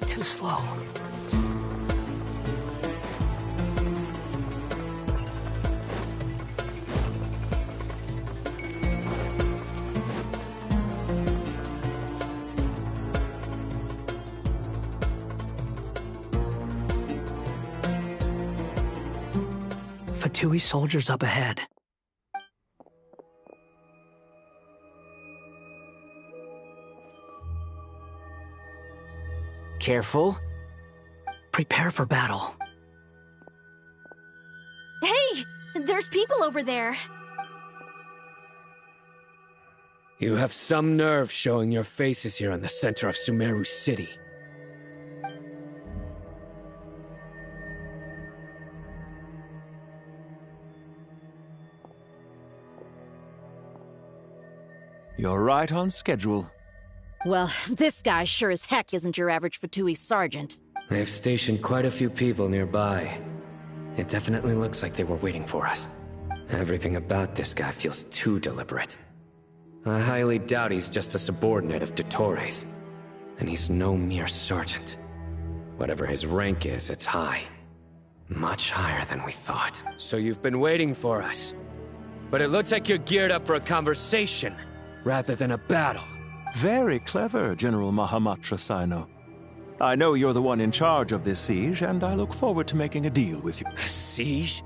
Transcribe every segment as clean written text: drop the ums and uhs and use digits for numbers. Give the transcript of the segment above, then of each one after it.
Too slow. Fatui soldiers up ahead. Careful. Prepare for battle. Hey! There's people over there. You have some nerve showing your faces here in the center of Sumeru City. You're right on schedule. Well, this guy sure as heck isn't your average Fatui sergeant. They've stationed quite a few people nearby. It definitely looks like they were waiting for us. Everything about this guy feels too deliberate. I highly doubt he's just a subordinate of Dottores. And he's no mere sergeant. Whatever his rank is, it's high. Much higher than we thought. So you've been waiting for us. But it looks like you're geared up for a conversation, rather than a battle. Very clever, General Mahamatra Sino. I know you're the one in charge of this siege, and I look forward to making a deal with you. A siege?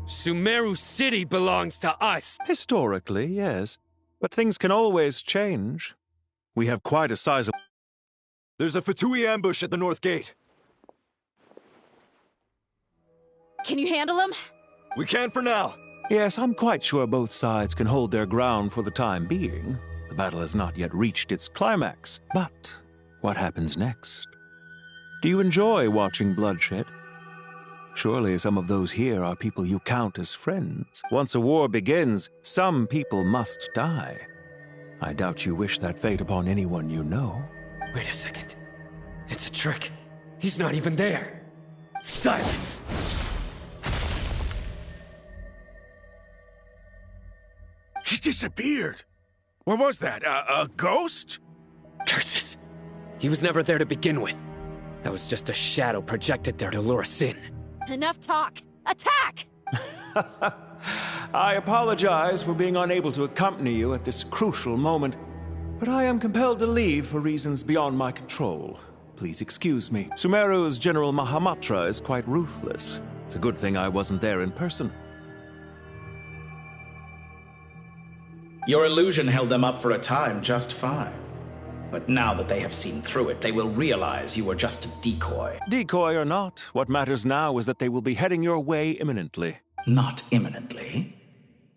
Sumeru City belongs to us! Historically, yes. But things can always change. We have quite a sizable... There's a Fatui ambush at the north gate. Can you handle him? We can for now. Yes, I'm quite sure both sides can hold their ground for the time being. The battle has not yet reached its climax. But what happens next? Do you enjoy watching bloodshed? Surely some of those here are people you count as friends. Once a war begins, some people must die. I doubt you wish that fate upon anyone you know. Wait a second. It's a trick. He's not even there. Silence! He disappeared. What was that? A ghost? Curses! He was never there to begin with. That was just a shadow projected there to lure us in. Enough talk! Attack! I apologize for being unable to accompany you at this crucial moment, but I am compelled to leave for reasons beyond my control. Please excuse me. Sumeru's General Mahamatra is quite ruthless. It's a good thing I wasn't there in person. Your illusion held them up for a time just fine. But now that they have seen through it, they will realize you were just a decoy. Decoy or not, what matters now is that they will be heading your way imminently. Not imminently.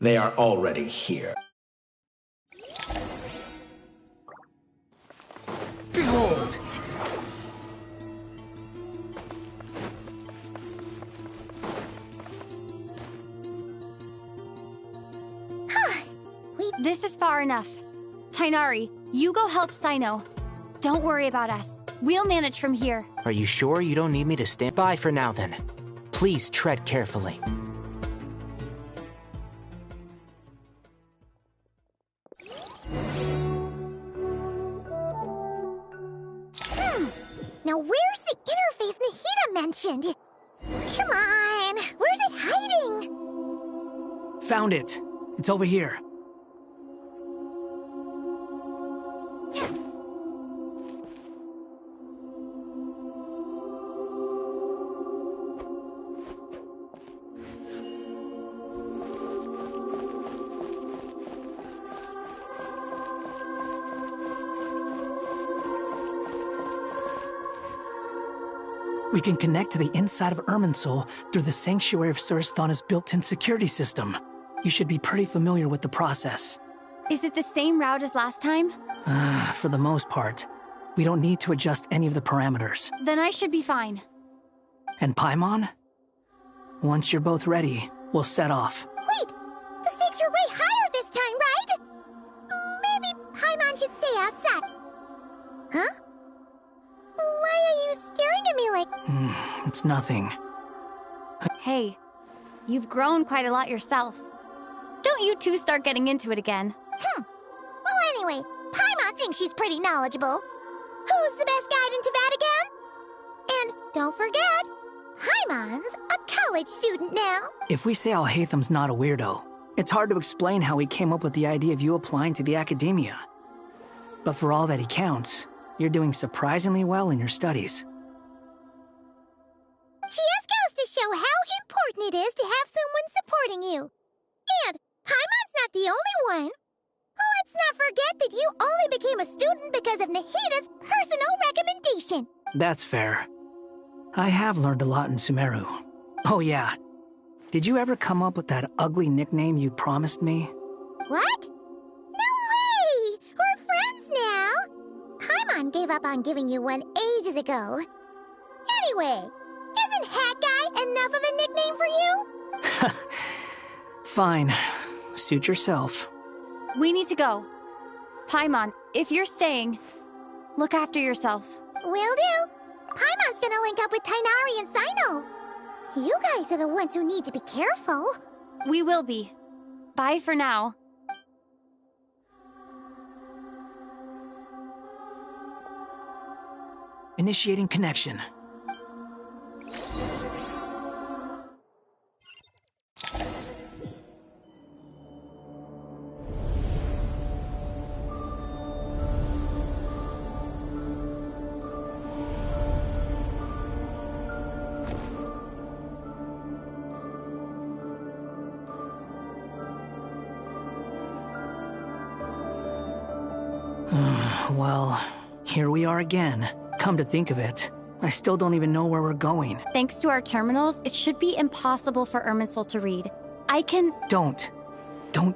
They are already here. Behold! This is far enough. Tainari, you go help Sino. Don't worry about us. We'll manage from here. Are you sure you don't need me to stand by for now, then? Please tread carefully. Now where's the interface Nahida mentioned? Come on, where's it hiding? Found it. It's over here. We can connect to the inside of Irminsul through the Sanctuary of Surasthana's built-in security system. You should be pretty familiar with the process. Is it the same route as last time? For the most part. We don't need to adjust any of the parameters. Then I should be fine. And Paimon? Once you're both ready, we'll set off. Wait! The stakes are way higher this time, right? Maybe Paimon should stay outside. Huh? Why are you staring at me like... It's nothing. Hey, you've grown quite a lot yourself. Don't you two start getting into it again? Well, anyway, Paimon thinks she's pretty knowledgeable. Who's the best guide in Teyvat again? And don't forget, Paimon's a college student now. If we say Alhatham's not a weirdo, it's hard to explain how he came up with the idea of you applying to the academia. But for all that he counts, you're doing surprisingly well in your studies. Just goes to show how important it is to have someone supporting you. And Paimon's not the only one. Let's not forget that you only became a student because of Nahida's personal recommendation. That's fair. I have learned a lot in Sumeru. Oh yeah. Did you ever come up with that ugly nickname you promised me? What? No way! We're friends now! Paimon gave up on giving you one ages ago. Anyway, isn't Hat Guy enough of a nickname for you? Fine. Suit yourself. We need to go. Paimon, if you're staying, look after yourself. Will do. Paimon's gonna link up with Tighnari and Cyno. You guys are the ones who need to be careful. We will be. Bye for now. Initiating connection. Well, here we are again. Come to think of it, I still don't even know where we're going. Thanks to our terminals, it should be impossible for Irminsul to read. I can... Don't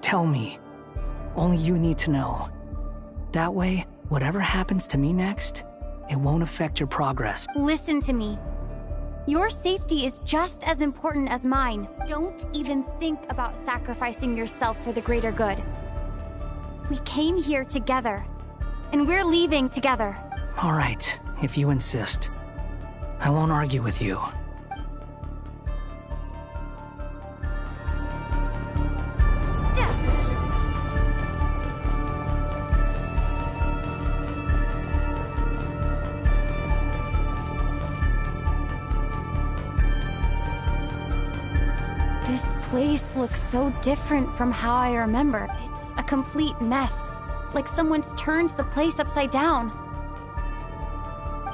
tell me. Only you need to know. That way, whatever happens to me next, it won't affect your progress. Listen to me. Your safety is just as important as mine. Don't even think about sacrificing yourself for the greater good. We came here together, and we're leaving together. All right, if you insist. I won't argue with you. This place looks so different from how I remember. It's a complete mess. Like someone's turned the place upside down.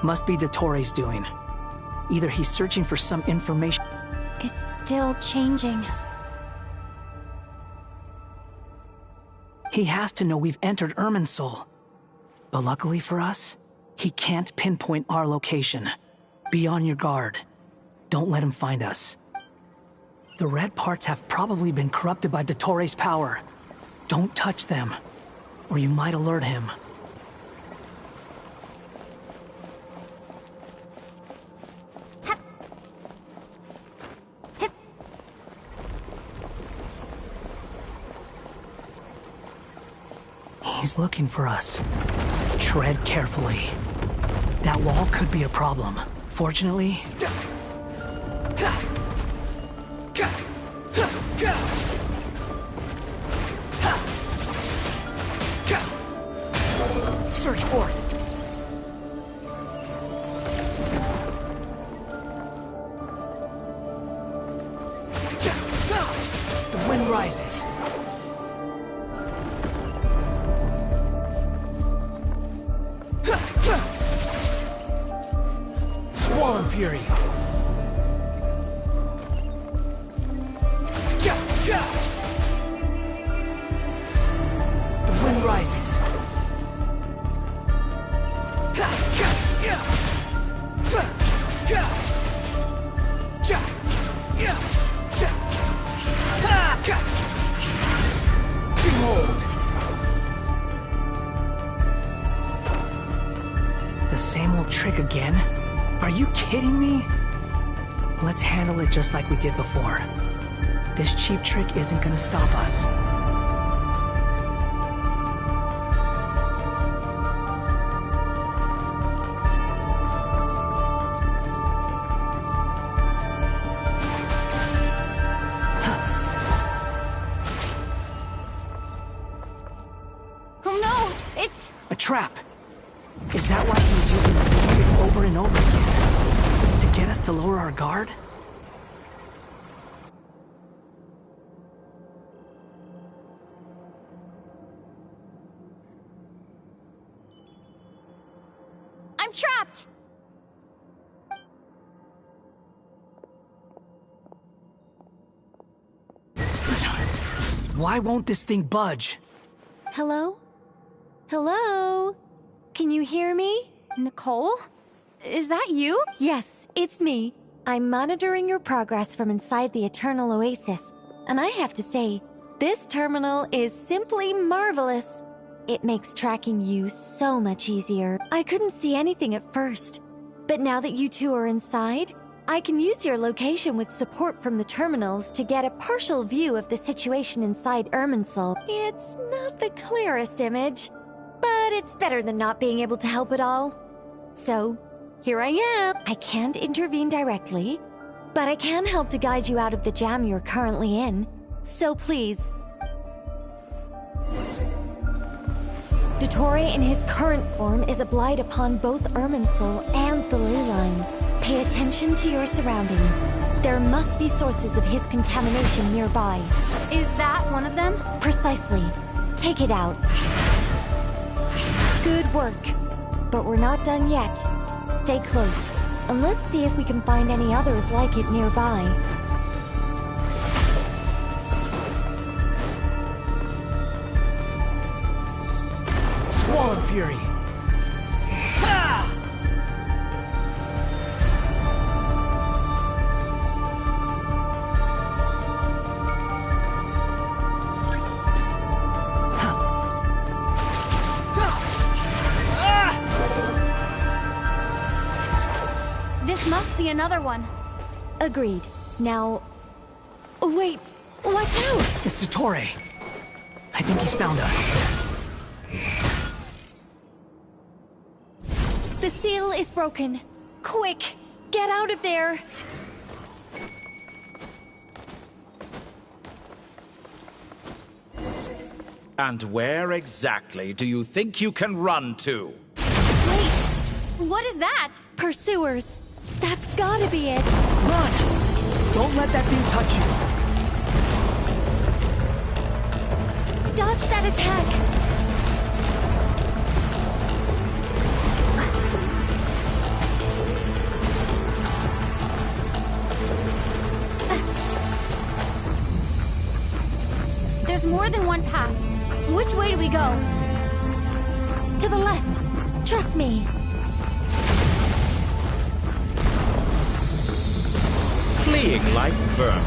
Must be Dottoro's doing. Either he's searching for some information... It's still changing. He has to know we've entered Irminsul. But luckily for us, he can't pinpoint our location. Be on your guard. Don't let him find us. The red parts have probably been corrupted by Dottoro's power. Don't touch them, or you might alert him. He's looking for us. Tread carefully. That wall could be a problem. Fortunately... Search for it. The wind rises. Swollen fury. The wind rises. Behold! The same old trick again? Are you kidding me? Let's handle it just like we did before. This cheap trick isn't gonna stop us. A trap. Is that why he was using the same trick over and over again? To get us to lower our guard? I'm trapped! Why won't this thing budge? Hello? Hello? Can you hear me? Nicole? Is that you? Yes, it's me. I'm monitoring your progress from inside the Eternal Oasis, and I have to say, this terminal is simply marvelous. It makes tracking you so much easier. I couldn't see anything at first, but now that you two are inside, I can use your location with support from the terminals to get a partial view of the situation inside Irminsul. It's not the clearest image, but it's better than not being able to help at all. So, here I am. I can't intervene directly, but I can help to guide you out of the jam you're currently in. So please. Dottore in his current form is a blight upon both Irminsul and the ley lines. Pay attention to your surroundings. There must be sources of his contamination nearby. Is that one of them? Precisely. Take it out. Good work. But we're not done yet. Stay close, and let's see if we can find any others like it nearby. Squall and Fury! Ha! This must be another one. Agreed. Now... Wait! Watch out! It's Dottore. I think he's found us. The seal is broken. Quick! Get out of there! And where exactly do you think you can run to? Wait, what is that? Pursuers! That's gotta be it! Run! Don't let that thing touch you! Dodge that attack! There's more than one path. Which way do we go? To the left. Trust me. Fleeing like vermin.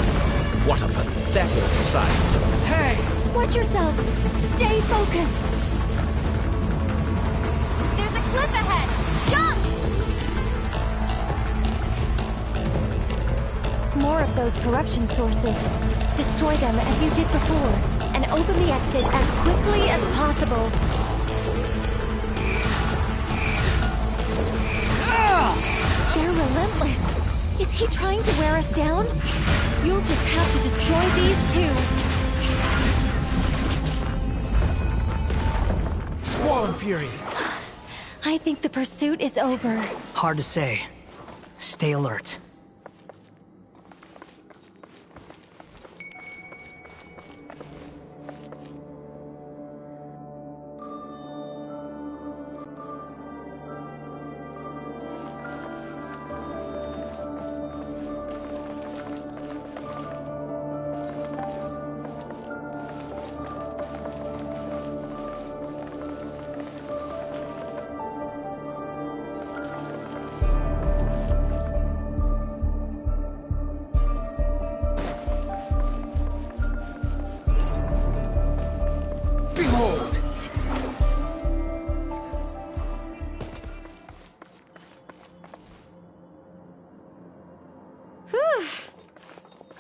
What a pathetic sight. Hey! Watch yourselves. Stay focused. There's a cliff ahead. Jump! More of those corruption sources. Destroy them as you did before, and open the exit as quickly as possible. They're relentless. Is he trying to wear us down? You'll just have to destroy these two. Squall and Fury! I think the pursuit is over. Hard to say. Stay alert. Behold! Whew.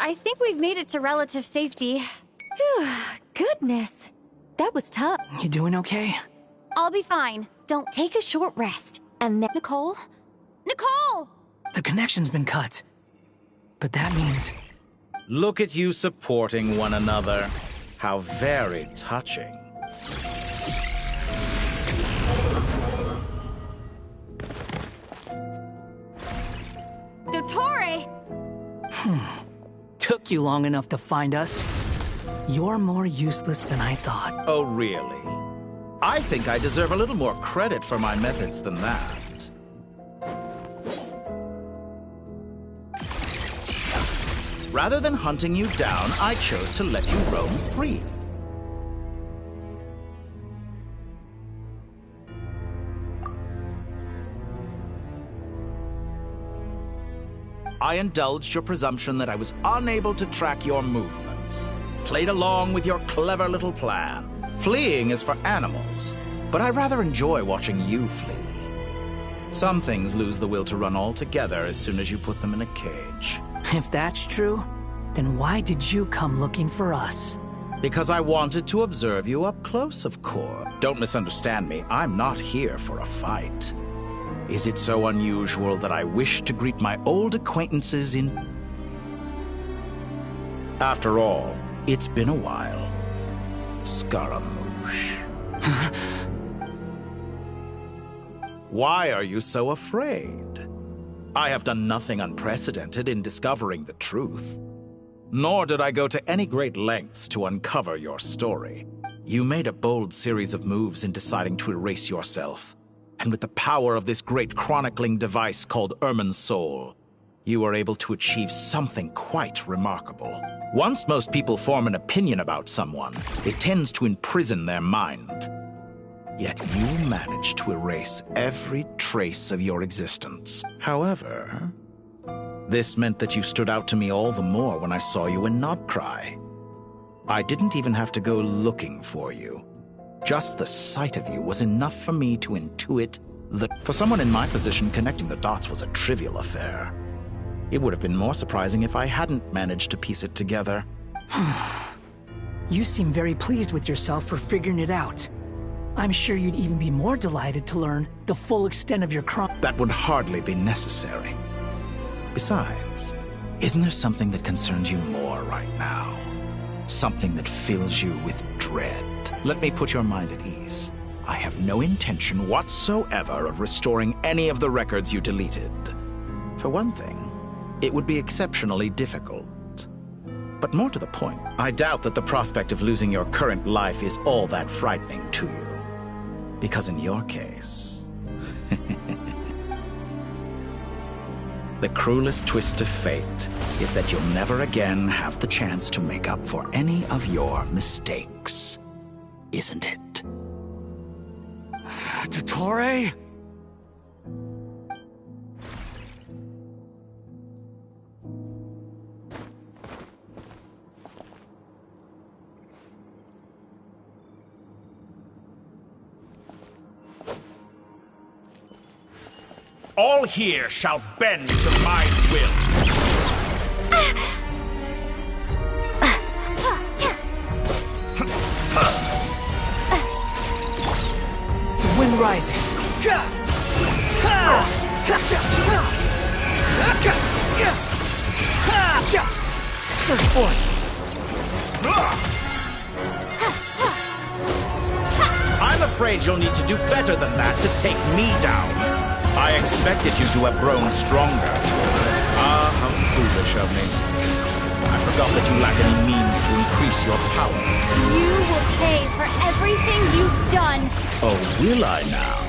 I think we've made it to relative safety. Phew, goodness. That was tough. You doing okay? I'll be fine. Don't... Take a short rest, and then... Nicole? Nicole! The connection's been cut. But that means... Look at you supporting one another. How very touching. took you long enough to find us. You're more useless than I thought. Oh, really? I think I deserve a little more credit for my methods than that. Rather than hunting you down, I chose to let you roam free. I indulged your presumption that I was unable to track your movements. Played along with your clever little plan. Fleeing is for animals, but I rather enjoy watching you flee. Some things lose the will to run altogether as soon as you put them in a cage. If that's true, then why did you come looking for us? Because I wanted to observe you up close, of course. Don't misunderstand me, I'm not here for a fight. Is it so unusual that I wish to greet my old acquaintances in... After all, it's been a while. Scaramouche. Why are you so afraid? I have done nothing unprecedented in discovering the truth. Nor did I go to any great lengths to uncover your story. You made a bold series of moves in deciding to erase yourself. And with the power of this great chronicling device called Irmin's Soul, you were able to achieve something quite remarkable. Once most people form an opinion about someone, it tends to imprison their mind. Yet you managed to erase every trace of your existence. However, this meant that you stood out to me all the more when I saw you in Nodcry. I didn't even have to go looking for you. Just the sight of you was enough for me to intuit that for someone in my position, connecting the dots was a trivial affair. It would have been more surprising if I hadn't managed to piece it together. You seem very pleased with yourself for figuring it out. I'm sure you'd even be more delighted to learn the full extent of your crime. That would hardly be necessary. Besides, isn't there something that concerns you more right now? Something that fills you with dread? Let me put your mind at ease. I have no intention whatsoever of restoring any of the records you deleted. For one thing, it would be exceptionally difficult. But more to the point, I doubt that the prospect of losing your current life is all that frightening to you. Because in your case... the cruelest twist of fate is that you'll never again have the chance to make up for any of your mistakes. Isn't it? Dottore? All here shall bend to my will. The wind rises. Search for it. I'm afraid you'll need to do better than that to take me down. I expected you to have grown stronger. Ah, how foolish of me. I forgot that you lack any means to increase your power. You will pay for everything you've done. Oh, will I now?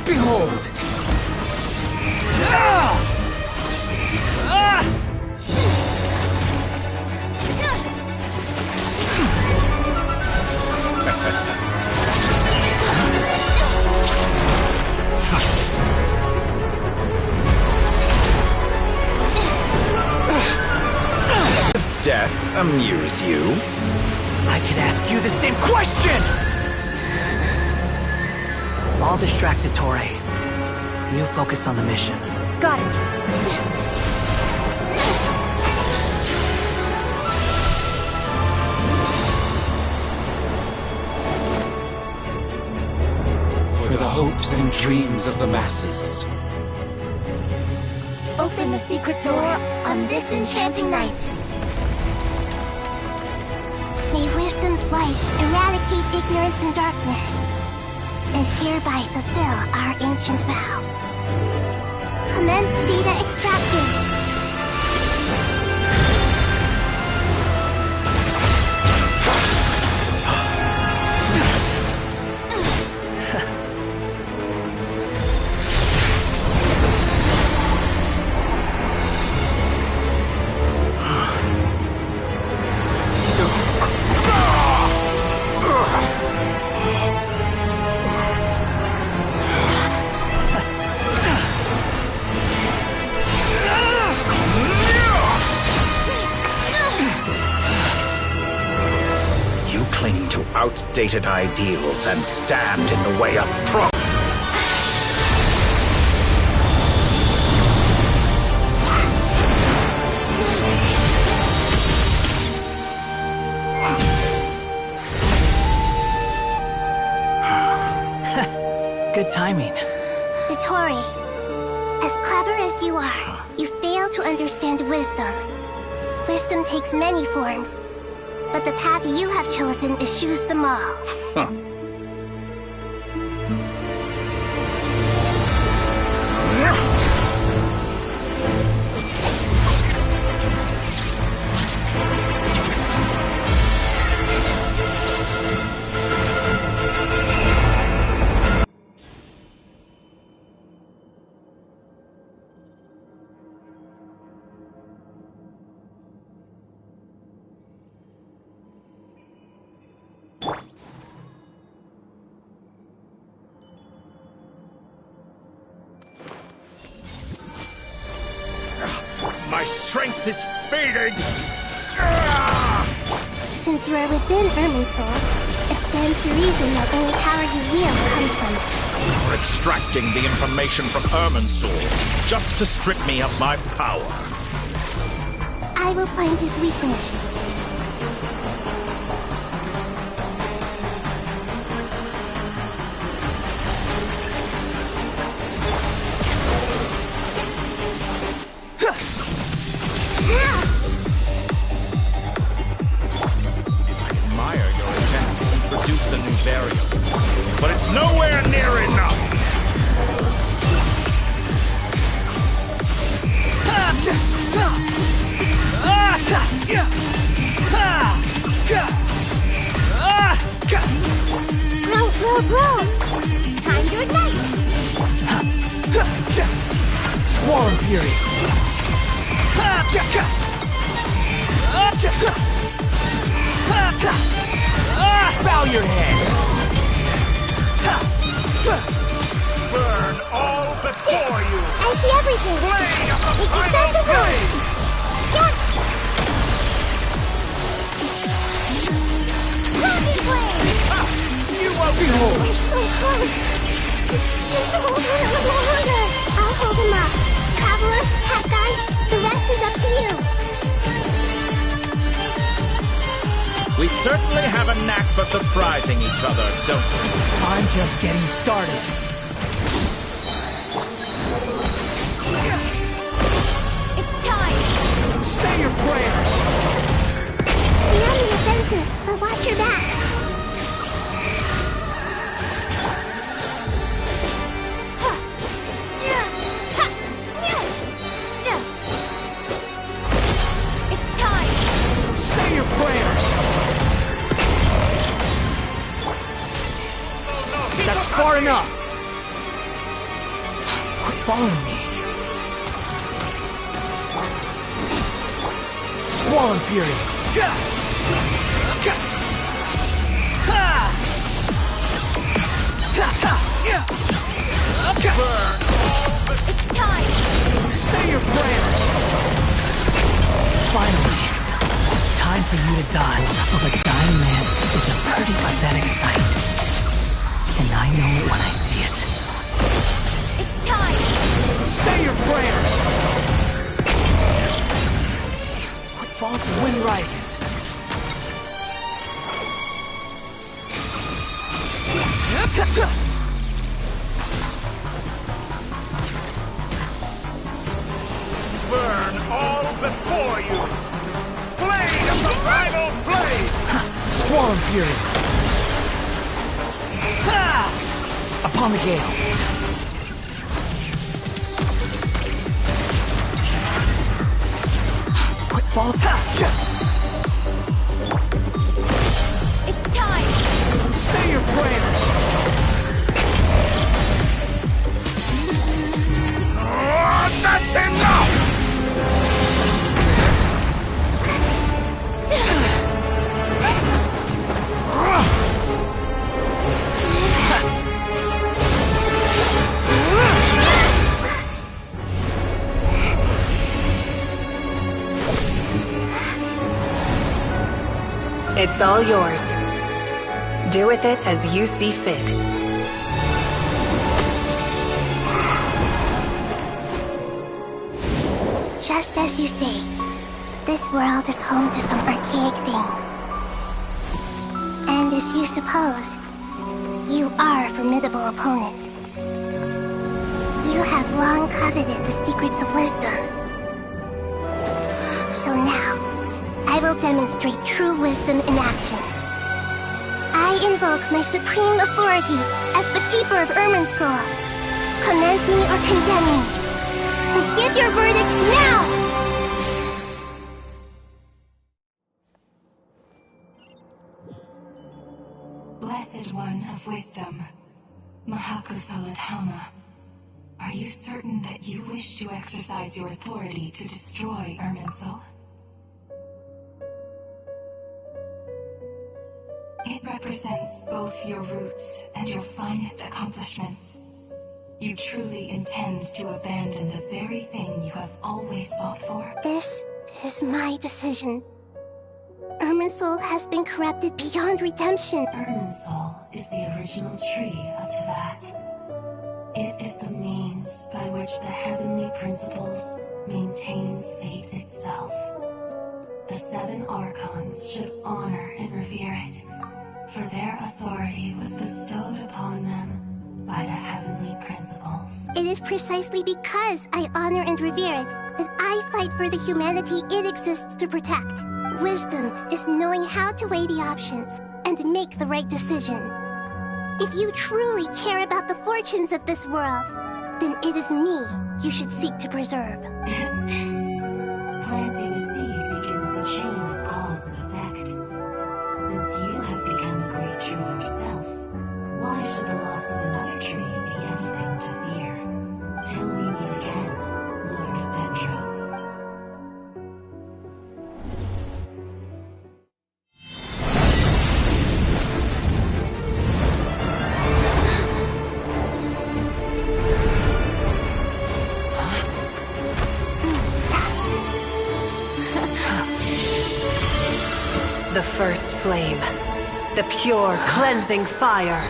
Behold! Death amuse you? I could ask you the same question! I'll distract Dottore. You focus on the mission. Got it. For the hopes and dreams of the masses. Open the secret door on this enchanting night. May wisdom's light eradicate ignorance and darkness, and hereby fulfill our ancient vow. Commence data extraction. Outdated ideals and stand in the way of progress. Good timing. Dottore, as clever as you are, you fail to understand wisdom. Wisdom takes many forms, but the path you have chosen eschews them all. Huh. My strength is fading! Since you are within Irminsul, it stands to reason that any power you wield comes from it. You're extracting the information from Irminsul just to strip me of my power. I will find his weakness. Introduce a new variable, but it's nowhere near enough! Bro! Time to ignite! Squall and Fury! Bow your head! Burn all before you! I see everything! Blade of the Make final sensible! blade! Yeah! Rapid blade! You will behold! We're so close! Just hold her a little longer! I'll hold him up. Traveler, Hat Guy, the rest is up to you. We certainly have a knack for surprising each other, don't we? I'm just getting started. It's time! Say your prayers! We're on the offensive, but watch your back. It's time! Say your prayers! That's far enough! Quit following me. Squall and Fury! It's time! Say your prayers! Finally, time for you to die of a dying man is a pretty pathetic sight. And I know it when I see it. It's time! Say your prayers! What falls the wind rises. Burn all before you! Blade of the final blade! Quantum Fury! Ha! Upon the gale. Quick fall. It's time! Say your prayers! That's enough! It's all yours. Do with it as you see fit. Just as you say, this world is home to some archaic things. And as you suppose, you are a formidable opponent. You have long coveted the secrets of wisdom. So now, I will demonstrate true wisdom in action. I invoke my supreme authority as the keeper of Irminsul. Command me or condemn me. And give your verdict now! Blessed One of Wisdom, Mahakusaladhama, are you certain that you wish to exercise your authority to destroy Irminsul? It represents both your roots and your finest accomplishments. You truly intend to abandon the very thing you have always fought for? This is my decision. Irminsul has been corrupted beyond redemption. Irminsul is the original tree of Teyvat. It is the means by which the heavenly principles maintains fate itself. The 7 Archons should honor and revere it, for their authority was bestowed upon them by the heavenly principles. It is precisely because I honor and revere it that I fight for the humanity it exists to protect. Wisdom is knowing how to weigh the options and make the right decision. If you truly care about the fortunes of this world, then it is me you should seek to preserve. Planting a seed begins the chain of cause and effect. Since you have become a great tree yourself, why should the loss of another tree be anything to fear? Till we meet again, Lord of Dendro. The first flame. The pure, cleansing fire.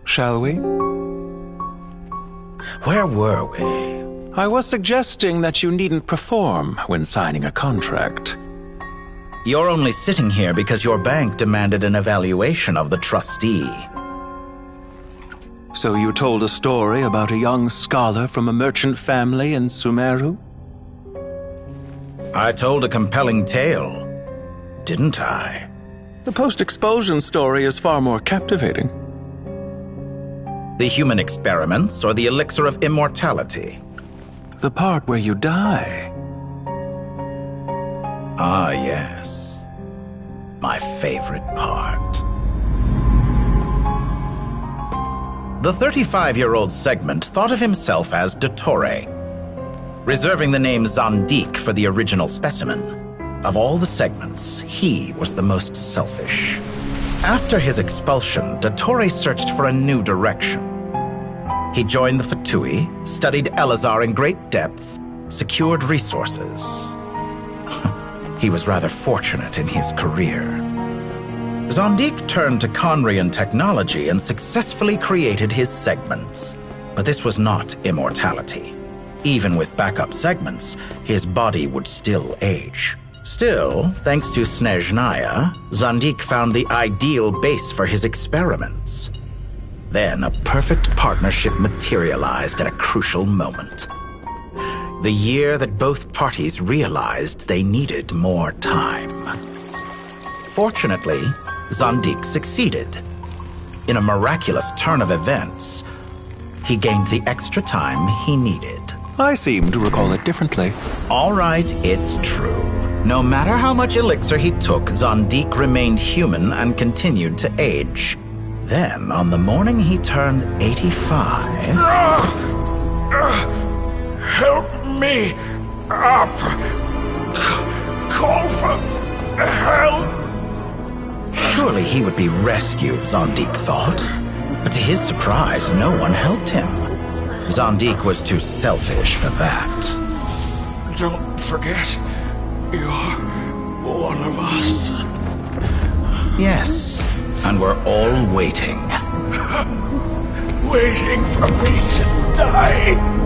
Shall we? Where were we? I was suggesting that you needn't perform when signing a contract. You're only sitting here because your bank demanded an evaluation of the trustee. So you told a story about a young scholar from a merchant family in Sumeru? I told a compelling tale, didn't I? The post-expulsion story is far more captivating. The human experiments or the elixir of immortality? The part where you die. Ah, yes. my favorite part. The 35-year-old Segment thought of himself as Dottore, reserving the name Zandik for the original specimen. Of all the Segments, he was the most selfish. After his expulsion, Dottore searched for a new direction. He joined the Fatui, studied Elazar in great depth, secured resources. He was rather fortunate in his career. Zandik turned to Conrian technology and successfully created his Segments. But this was not immortality. Even with backup Segments, his body would still age. Still, thanks to Snezhnaya, Zandik found the ideal base for his experiments. Then a perfect partnership materialized at a crucial moment. The year that both parties realized they needed more time. Fortunately, Zandik succeeded. In a miraculous turn of events, he gained the extra time he needed. I seem to recall it differently. All right, it's true. No matter how much elixir he took, Zandik remained human and continued to age. Then, on the morning he turned 85... Help me up! Call for help! Surely he would be rescued, Zandik thought. But to his surprise, no one helped him. Zandik was too selfish for that. Don't forget, you're one of us. Yes, and we're all waiting. Waiting for me to die.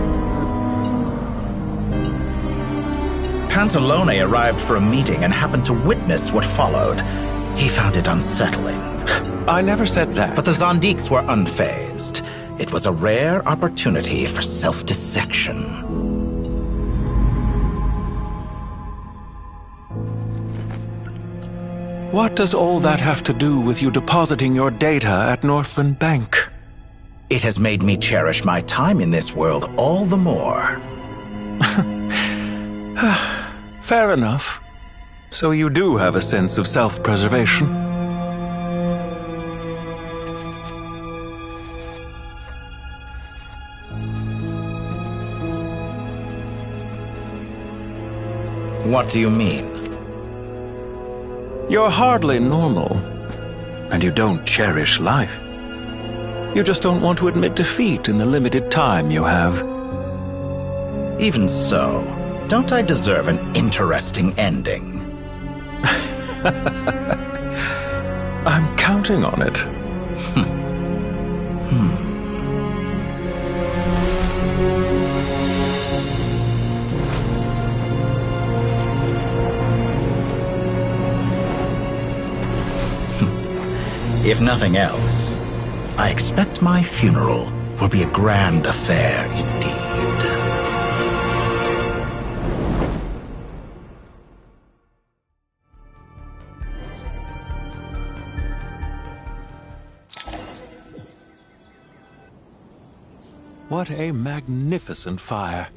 Pantalone arrived for a meeting and happened to witness what followed. He found it unsettling. I never said that. But the Zandiks were unfazed. It was a rare opportunity for self-dissection. What does all that have to do with you depositing your data at Northland Bank? It has made me cherish my time in this world all the more. Fair enough. So you do have a sense of self-preservation. What do you mean? You're hardly normal, and you don't cherish life. You just don't want to admit defeat in the limited time you have. Even so, don't I deserve an interesting ending? I'm counting on it. If nothing else, I expect my funeral will be a grand affair indeed. What a magnificent fire.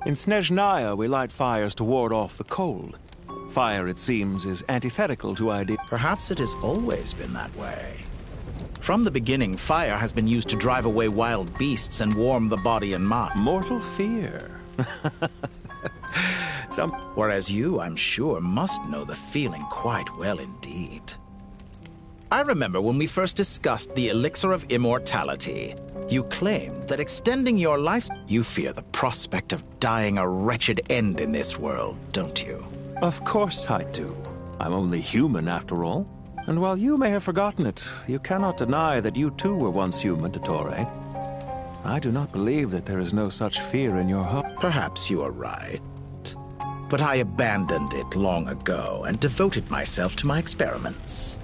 In Snezhnaya, we light fires to ward off the cold. Fire, it seems, is antithetical to idea. Perhaps it has always been that way. From the beginning, fire has been used to drive away wild beasts and warm the body and mind. Mortal fear. Whereas you, I'm sure, must know the feeling quite well indeed. I remember when we first discussed the elixir of immortality. You claimed that extending your life... You fear the prospect of dying a wretched end in this world, don't you? Of course I do. I'm only human, after all. And while you may have forgotten it, you cannot deny that you too were once human, Dottore. I do not believe that there is no such fear in your heart. Perhaps you are right. But I abandoned it long ago and devoted myself to my experiments.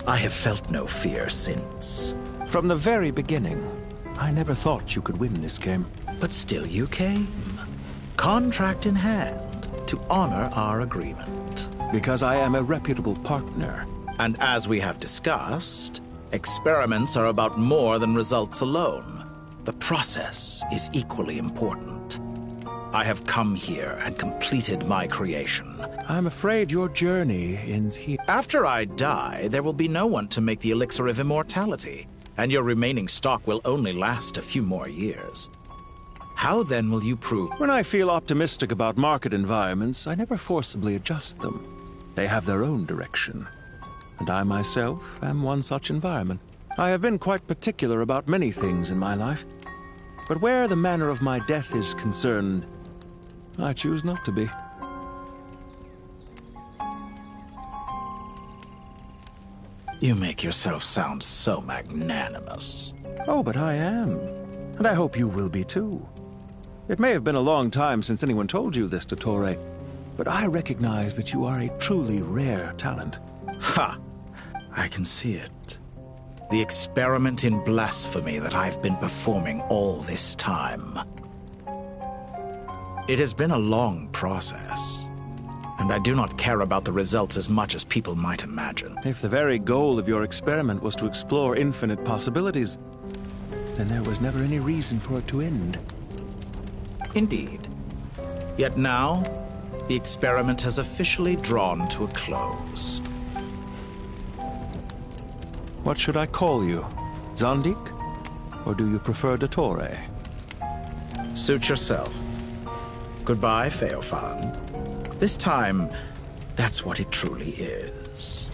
I have felt no fear since. From the very beginning, I never thought you could win this game. But still you came. Contract in hand. To honor our agreement. Because I am a reputable partner. And as we have discussed, experiments are about more than results alone. The process is equally important. I have come here and completed my creation. I'm afraid your journey ends here. After I die, there will be no one to make the elixir of immortality, and your remaining stock will only last a few more years. How then will you prove? When I feel optimistic about market environments, I never forcibly adjust them. They have their own direction. And I myself am one such environment. I have been quite particular about many things in my life. But where the manner of my death is concerned, I choose not to be. You make yourself sound so magnanimous. Oh, but I am. And I hope you will be too. It may have been a long time since anyone told you this, Dottore, but I recognize that you are a truly rare talent. Ha! I can see it. The experiment in blasphemy that I've been performing all this time. It has been a long process, and I do not care about the results as much as people might imagine. If the very goal of your experiment was to explore infinite possibilities, then there was never any reason for it to end. Indeed. Yet now, the experiment has officially drawn to a close. What should I call you? Zandik? Or do you prefer Dottore? Suit yourself. Goodbye, Feofan. This time, that's what it truly is.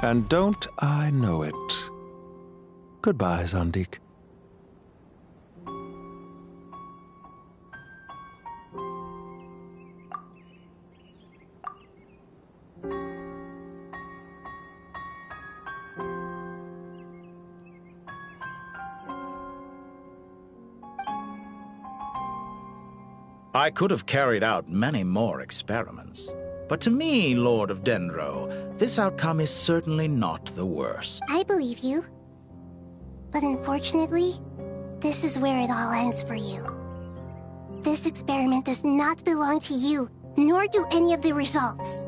And don't I know it? Goodbye, Zandik. I could have carried out many more experiments. But to me, Lord of Dendro, this outcome is certainly not the worst. I believe you. But unfortunately, this is where it all ends for you. This experiment does not belong to you, nor do any of the results.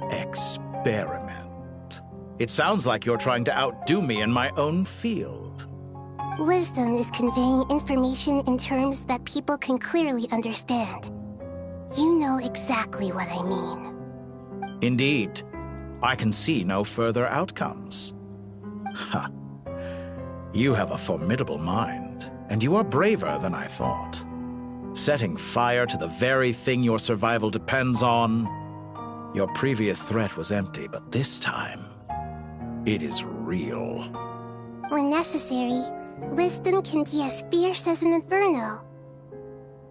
Experiment? It sounds like you're trying to outdo me in my own field. Wisdom is conveying information in terms that people can clearly understand. You know exactly what I mean. Indeed. I can see no further outcomes. Ha. You have a formidable mind, and you are braver than I thought. Setting fire to the very thing your survival depends on. Your previous threat was empty, but this time, it is real. When necessary, wisdom can be as fierce as an inferno.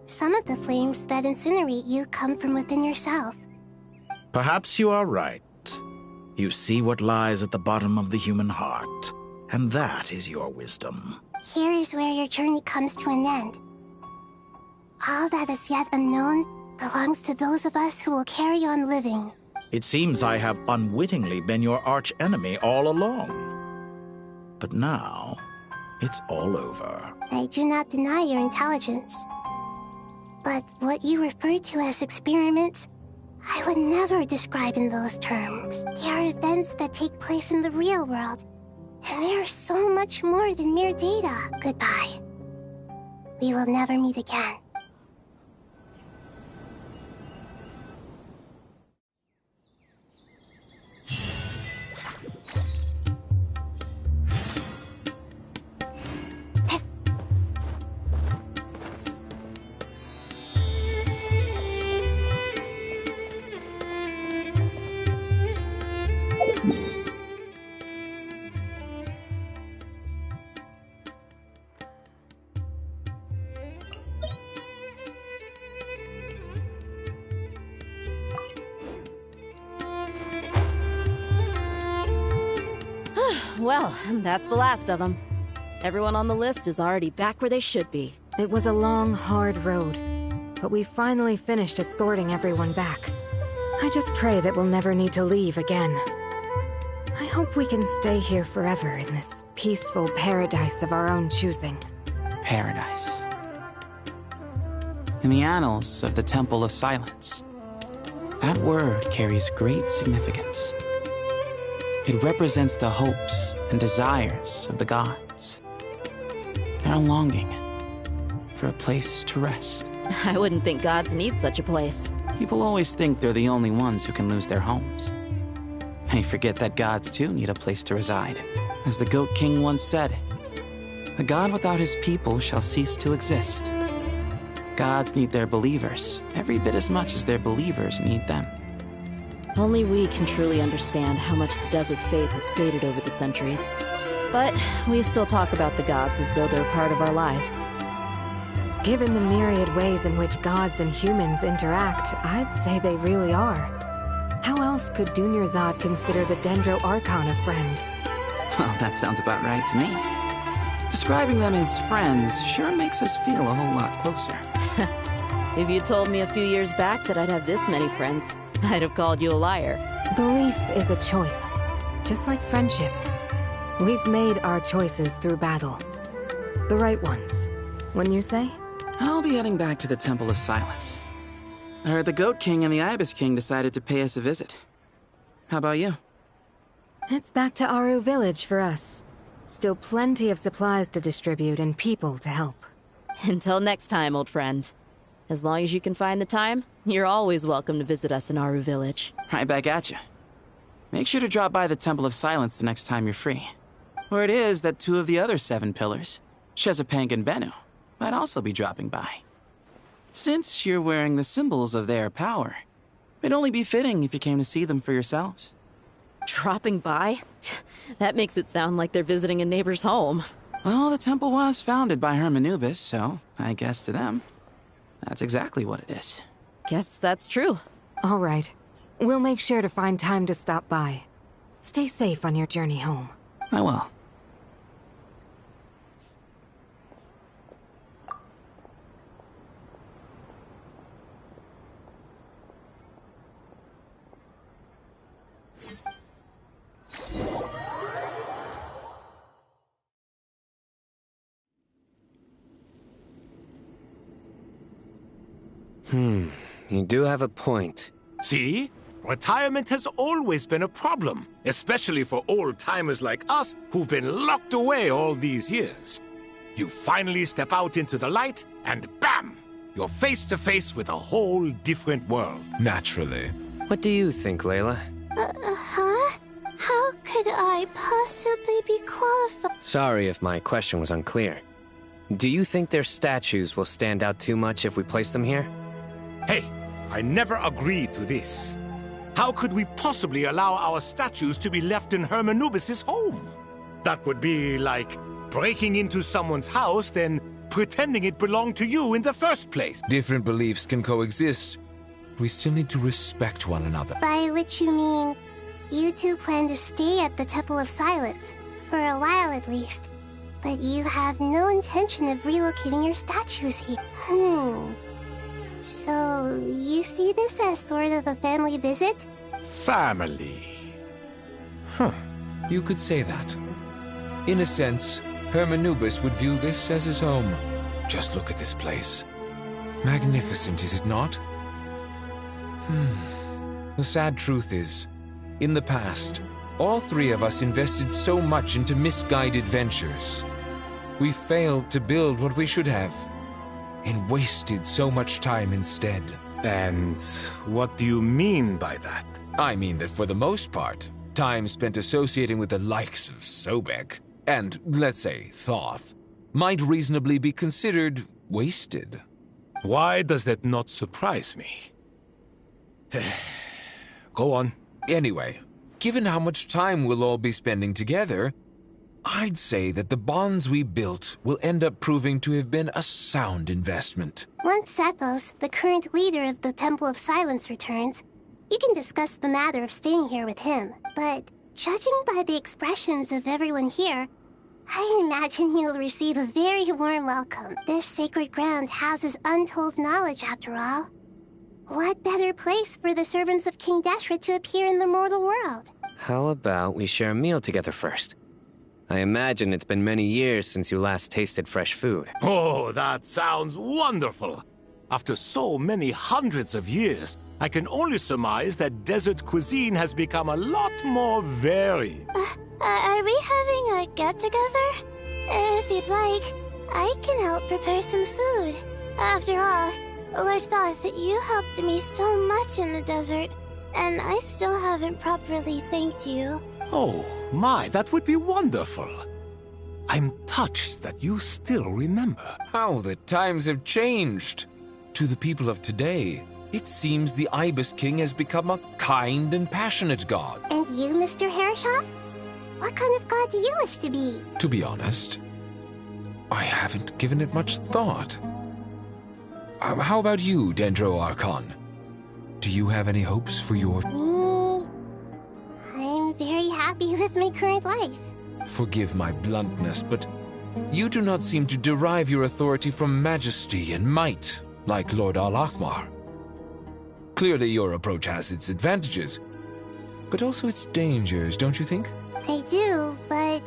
Some of the flames that incinerate you come from within yourself. Perhaps you are right. You see what lies at the bottom of the human heart, and that is your wisdom. Here is where your journey comes to an end. All that is yet unknown belongs to those of us who will carry on living. It seems I have unwittingly been your arch-enemy all along. But now, it's all over. I do not deny your intelligence. But what you refer to as experiments, I would never describe in those terms. They are events that take place in the real world, and they are so much more than mere data. Goodbye. We will never meet again. Well, that's the last of them. Everyone on the list is already back where they should be. It was a long, hard road, but we finally finished escorting everyone back. I just pray that we'll never need to leave again. I hope we can stay here forever in this peaceful paradise of our own choosing. Paradise. In the annals of the Temple of Silence, that word carries great significance. It represents the hopes and desires of the gods. They're longing for a place to rest. I wouldn't think gods need such a place. People always think they're the only ones who can lose their homes. They forget that gods too need a place to reside. As the Goat King once said, "A god without his people shall cease to exist." Gods need their believers every bit as much as their believers need them. Only we can truly understand how much the desert faith has faded over the centuries. But we still talk about the gods as though they're part of our lives. Given the myriad ways in which gods and humans interact, I'd say they really are. How else could Dunyarzad consider the Dendro Archon a friend? Well, that sounds about right to me. Describing them as friends sure makes us feel a whole lot closer. If you told me a few years back that I'd have this many friends, I'd have called you a liar. Belief is a choice, just like friendship. We've made our choices through battle. The right ones, wouldn't you say? I'll be heading back to the Temple of Silence. I heard the Goat King and the Ibis King decided to pay us a visit. How about you? It's back to Aru Village for us. Still plenty of supplies to distribute and people to help. Until next time, old friend. As long as you can find the time, you're always welcome to visit us in Aru Village. Right back at you. Make sure to drop by the Temple of Silence the next time you're free. Where it is that two of the other 7 pillars, Shezapank and Bennu, might also be dropping by. Since you're wearing the symbols of their power, it'd only be fitting if you came to see them for yourselves. Dropping by? That makes it sound like they're visiting a neighbor's home. Well, the temple was founded by Hermanubis, so I guess to them, that's exactly what it is. Guess that's true. All right. We'll make sure to find time to stop by. Stay safe on your journey home. I will. You do have a point. See? Retirement has always been a problem, especially for old-timers like us who've been locked away all these years. You finally step out into the light, and bam! You're face to face with a whole different world. Naturally. What do you think, Layla? Huh? How could I possibly be qualified? Sorry if my question was unclear. Do you think their statues will stand out too much if we place them here? Hey, I never agreed to this. How could we possibly allow our statues to be left in Hermanubis' home? That would be like breaking into someone's house, then pretending it belonged to you in the first place. Different beliefs can coexist. We still need to respect one another. By which you mean, you two plan to stay at the Temple of Silence, for a while at least. But you have no intention of relocating your statues here. So, you see this as sort of a family visit? Family. Huh. You could say that. In a sense, Hermanubis would view this as his home. Just look at this place. Magnificent, is it not? The sad truth is, in the past, all 3 of us invested so much into misguided ventures. We failed to build what we should have, and wasted so much time instead. And what do you mean by that? I mean that for the most part, time spent associating with the likes of Sobek, and, let's say, Thoth, might reasonably be considered wasted. Why does that not surprise me? Go on. Anyway, given how much time we'll all be spending together, I'd say that the bonds we built will end up proving to have been a sound investment. Once Sethos, the current leader of the Temple of Silence, returns, you can discuss the matter of staying here with him. But judging by the expressions of everyone here, I imagine you'll receive a very warm welcome. This sacred ground houses untold knowledge, after all. What better place for the servants of King Deshret to appear in the mortal world? How about we share a meal together first? I imagine it's been many years since you last tasted fresh food. Oh, that sounds wonderful. After so many hundreds of years, I can only surmise that desert cuisine has become a lot more varied. Are we having a get-together? If you'd like, I can help prepare some food. After all, Lord Thoth, you helped me so much in the desert, and I still haven't properly thanked you. Oh, my, that would be wonderful. I'm touched that you still remember. How the times have changed. To the people of today, it seems the Ibis King has become a kind and passionate god. And you, Mr. Herreshoff? What kind of god do you wish to be? To be honest, I haven't given it much thought. How about you, Dendro Archon? Do you have any hopes for your... Me? I'm very happy with my current life. Forgive my bluntness, but you do not seem to derive your authority from majesty and might, like Lord Al-Ahmar. Clearly your approach has its advantages, but also its dangers, don't you think? I do, but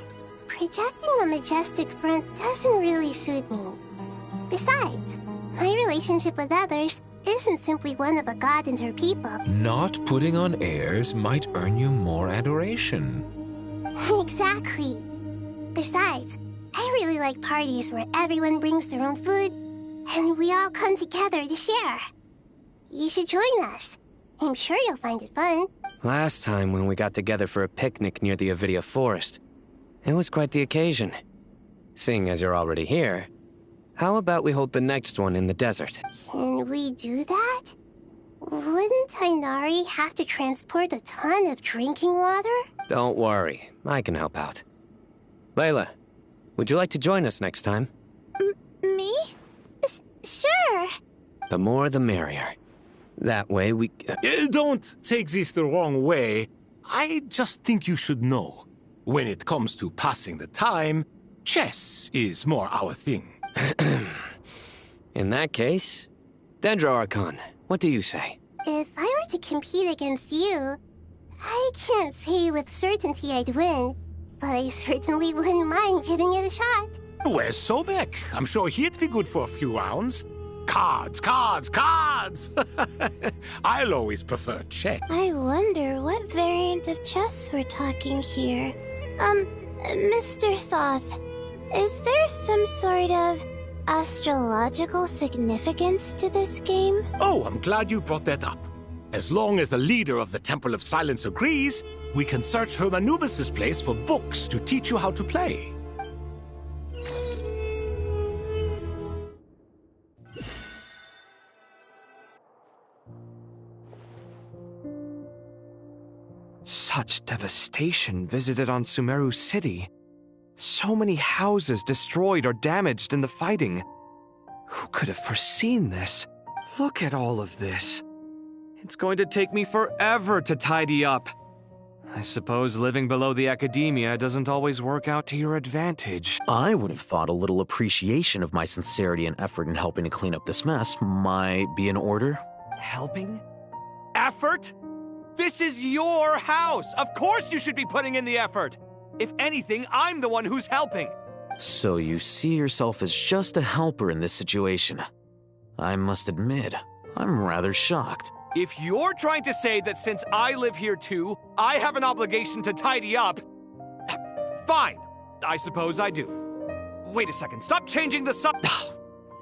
projecting a majestic front doesn't really suit me. Besides, my relationship with others isn't simply one of a god and her people. Not putting on airs might earn you more adoration. Exactly. Besides, I really like parties where everyone brings their own food, and we all come together to share. You should join us. I'm sure you'll find it fun. Last time when we got together for a picnic near the Avidia Forest, it was quite the occasion. Seeing as you're already here, how about we hold the next one in the desert? Can we do that? Wouldn't Tainari have to transport a ton of drinking water? Don't worry, I can help out. Layla, would you like to join us next time? Me? Sure. The more the merrier. That way we... Don't take this the wrong way. I just think you should know. When it comes to passing the time, chess is more our thing. In that case, Dendro Archon, what do you say? If I were to compete against you, I can't say with certainty I'd win, but I certainly wouldn't mind giving it a shot. Where's Sobek? I'm sure he'd be good for a few rounds. Cards, cards, cards! I'll always prefer chess. I wonder what variant of chess we're talking here. Mr. Thoth, is there some sort of astrological significance to this game? Oh, I'm glad you brought that up. As long as the leader of the Temple of Silence agrees, we can search Hermanubis' place for books to teach you how to play. Such devastation visited on Sumeru City. So many houses destroyed or damaged in the fighting. Who could have foreseen this? Look at all of this. It's going to take me forever to tidy up. I suppose living below the academia doesn't always work out to your advantage. I would have thought a little appreciation of my sincerity and effort in helping to clean up this mess might be in order. Helping? Effort? This is your house! Of course you should be putting in the effort! If anything, I'm the one who's helping! So you see yourself as just a helper in this situation. I must admit, I'm rather shocked. If you're trying to say that since I live here too, I have an obligation to tidy up, fine. I suppose I do. Wait a second, stop changing the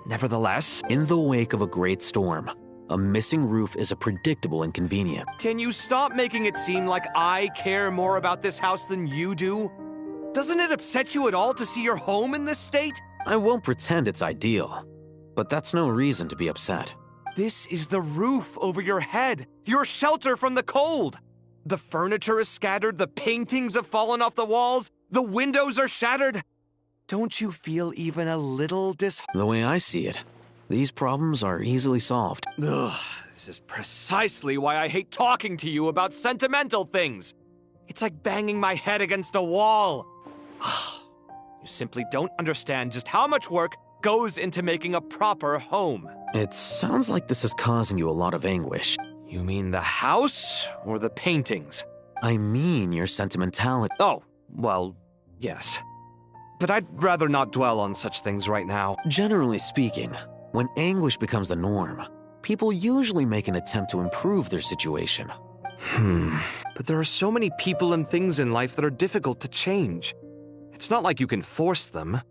Nevertheless, in the wake of a great storm, a missing roof is a predictable inconvenience. Can you stop making it seem like I care more about this house than you do? Doesn't it upset you at all to see your home in this state? I won't pretend it's ideal, but that's no reason to be upset. This is the roof over your head, your shelter from the cold. The furniture is scattered, the paintings have fallen off the walls, the windows are shattered. Don't you feel even a little The way I see it, these problems are easily solved. Ugh, this is precisely why I hate talking to you about sentimental things. It's like banging my head against a wall. You simply don't understand just how much work goes into making a proper home. It sounds like this is causing you a lot of anguish. You mean the house or the paintings? I mean your sentimentality. Oh, well, yes. But I'd rather not dwell on such things right now. Generally speaking, When anguish becomes the norm, people usually make an attempt to improve their situation. But there are so many people and things in life that are difficult to change. It's not like you can force them.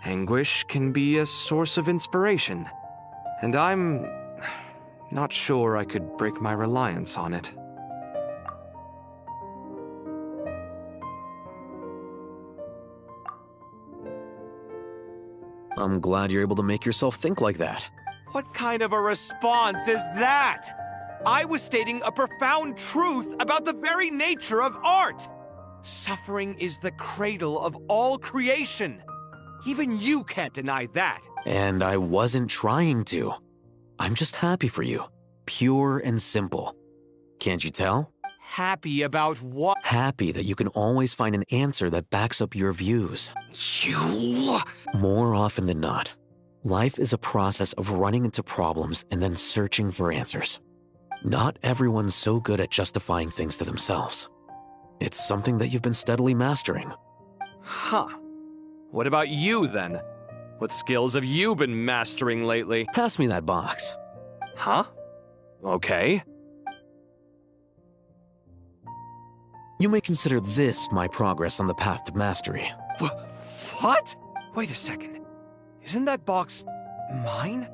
Anguish can be a source of inspiration, and I'm not sure I could break my reliance on it. I'm glad you're able to make yourself think like that. What kind of a response is that? I was stating a profound truth about the very nature of art. Suffering is the cradle of all creation. Even you can't deny that. And I wasn't trying to. I'm just happy for you. Pure and simple. Can't you tell? Happy about what? Happy that you can always find an answer that backs up your views. You... More often than not, life is a process of running into problems and then searching for answers. Not everyone's so good at justifying things to themselves. It's something that you've been steadily mastering. Huh. What about you, then? What skills have you been mastering lately? Pass me that box. Huh? Okay. You may consider this my progress on the path to mastery. What? Wait a second. Isn't that box mine?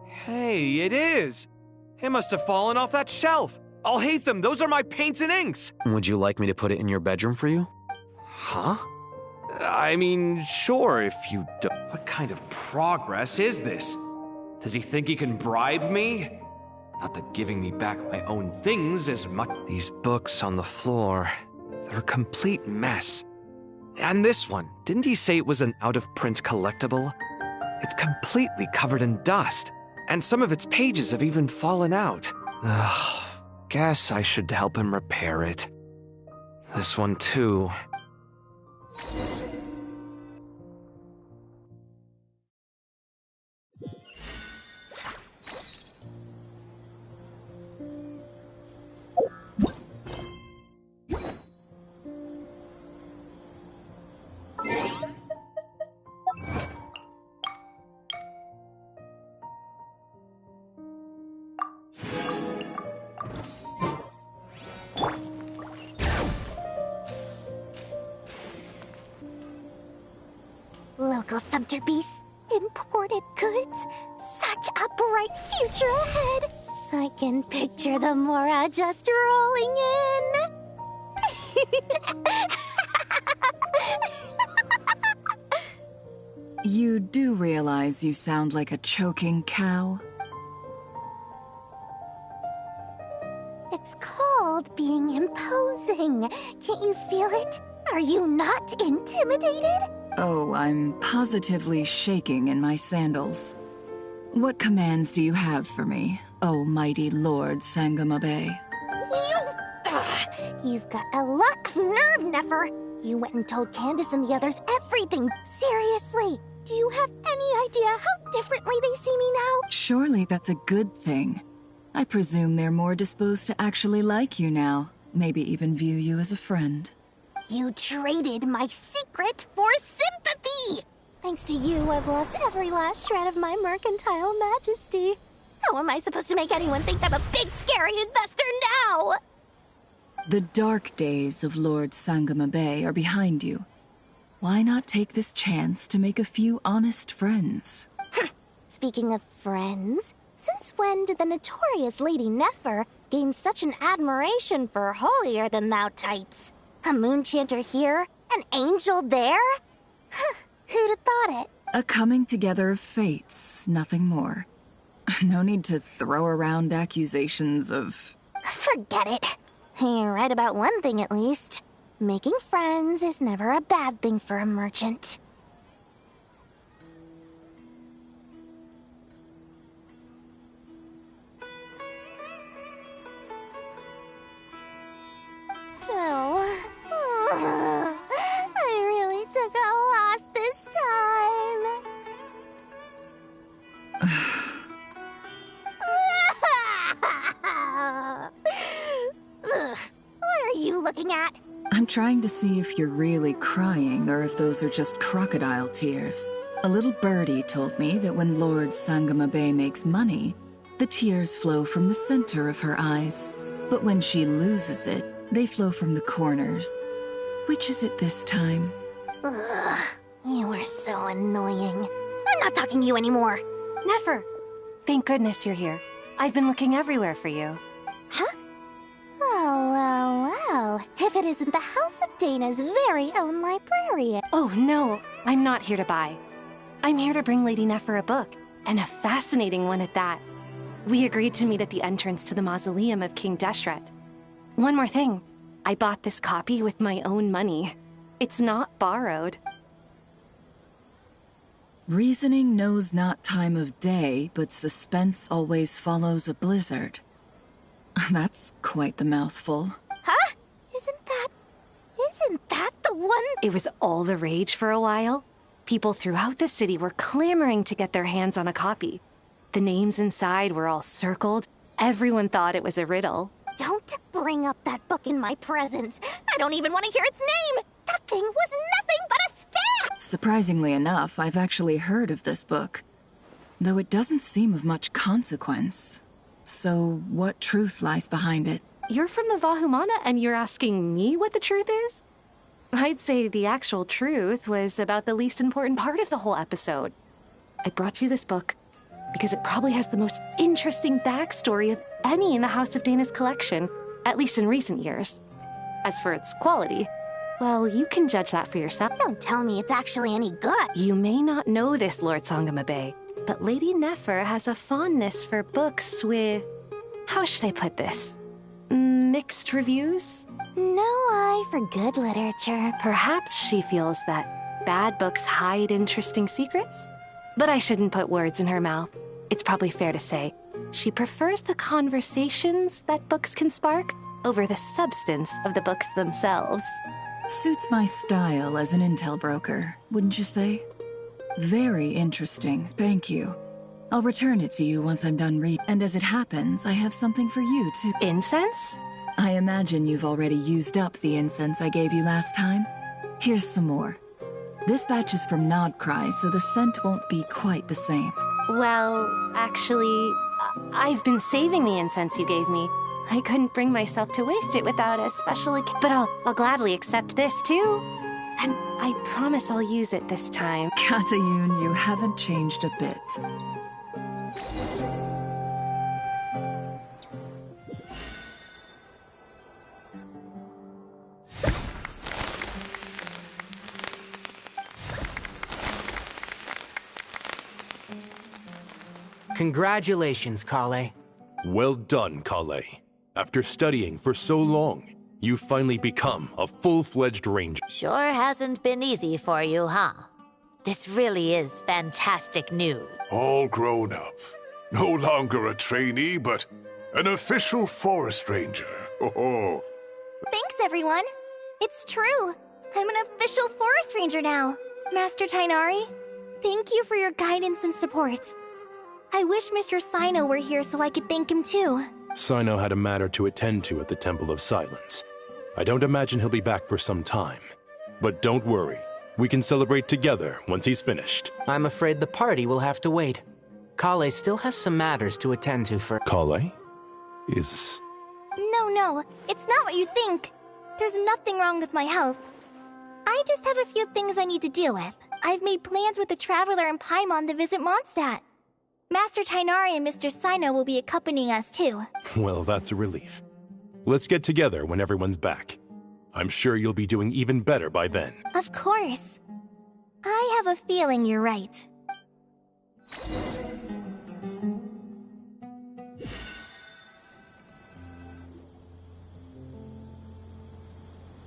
Hey, it is. It must have fallen off that shelf. I'll hate them. Those are my paints and inks. Would you like me to put it in your bedroom for you? Huh? I mean, sure, if you do. What kind of progress is this? Does he think he can bribe me? Not that giving me back my own things is much. These books on the floor, they're a complete mess. And this one, didn't he say it was an out-of-print collectible? It's completely covered in dust, and some of its pages have even fallen out. Ugh, guess I should help him repair it. This one too. Local subter beasts, imported goods, such a bright future ahead. I can picture the Mora just rolling in. You do realize you sound like a choking cow? It's called being imposing. Can't you feel it? Are you not intimidated? Oh, I'm positively shaking in my sandals. What commands do you have for me, oh mighty Lord Sangamabe? You've got a lot of nerve, Nefer. You went and told Candace and the others everything. Seriously, do you have any idea how differently they see me now? Surely that's a good thing. I presume they're more disposed to actually like you now, maybe even view you as a friend. You traded my secret for sympathy! Thanks to you, I've lost every last shred of my mercantile majesty. How am I supposed to make anyone think I'm a big, scary investor now? The dark days of Lord Sangamabe are behind you. Why not take this chance to make a few honest friends? Speaking of friends, since when did the notorious Lady Nefer gain such an admiration for holier-than-thou types? A moon chanter here? An angel there? Who'd have thought it? A coming together of fates, nothing more. No need to throw around accusations of... Forget it. You're right about one thing at least. Making friends is never a bad thing for a merchant. So, I really took a loss this time. What are you looking at? I'm trying to see if you're really crying or if those are just crocodile tears. A little birdie told me that when Lord Sangamabe makes money, the tears flow from the center of her eyes. But when she loses it, they flow from the corners. Which is it this time? Ugh, you are so annoying. I'm not talking to you anymore. Nefer! Thank goodness you're here. I've been looking everywhere for you. Huh? Well. If it isn't the House of Dana's very own librarian. Oh, no. I'm not here to buy. I'm here to bring Lady Nefer a book, and a fascinating one at that. We agreed to meet at the entrance to the mausoleum of King Deshret. One more thing. I bought this copy with my own money. It's not borrowed. Reasoning knows not time of day, but suspense always follows a blizzard. That's quite the mouthful. Huh? Isn't that the one? It was all the rage for a while. People throughout the city were clamoring to get their hands on a copy. The names inside were all circled. Everyone thought it was a riddle. Don't bring up that book in my presence. I don't even want to hear its name. That thing was nothing but a scam! Surprisingly enough, I've actually heard of this book, though it doesn't seem of much consequence. So, what truth lies behind it? You're from the Vahumana and you're asking me what the truth is? I'd say the actual truth was about the least important part of the whole episode. I brought you this book because it probably has the most interesting backstory of any in the House of Dana's collection, at least in recent years. As for its quality, well, you can judge that for yourself. Don't tell me it's actually any good. You may not know this, Lord Sangamabe, but Lady Nefer has a fondness for books with... how should I put this? Mixed reviews? No eye for good literature. Perhaps she feels that bad books hide interesting secrets? But I shouldn't put words in her mouth. It's probably fair to say she prefers the conversations that books can spark over the substance of the books themselves. Suits my style as an intel broker, wouldn't you say? Very interesting, thank you. I'll return it to you once I'm done reading. And as it happens, I have something for you too. Incense? I imagine you've already used up the incense I gave you last time. Here's some more. This batch is from Nodcry, so the scent won't be quite the same. Well, actually, I've been saving the incense you gave me. I couldn't bring myself to waste it without a special but I'll gladly accept this too. And I promise I'll use it this time. Katayun, you haven't changed a bit. Congratulations, Kale. Well done, Kale. After studying for so long, you've finally become a full-fledged ranger. Sure hasn't been easy for you, huh? This really is fantastic news. All grown up. No longer a trainee, but an official forest ranger. Oh. Thanks, everyone. It's true. I'm an official forest ranger now. Master Tainari, thank you for your guidance and support. I wish Mr. Sino were here so I could thank him too. Sino had a matter to attend to at the Temple of Silence. I don't imagine he'll be back for some time. But don't worry. We can celebrate together once he's finished. I'm afraid the party will have to wait. Kale still has some matters to attend to for— Kale? Is... No, it's not what you think. There's nothing wrong with my health. I just have a few things I need to deal with. I've made plans with the Traveler and Paimon to visit Mondstadt. Master Tainari and Mr. Sino will be accompanying us too. Well, that's a relief. Let's get together when everyone's back. I'm sure you'll be doing even better by then. Of course. I have a feeling you're right.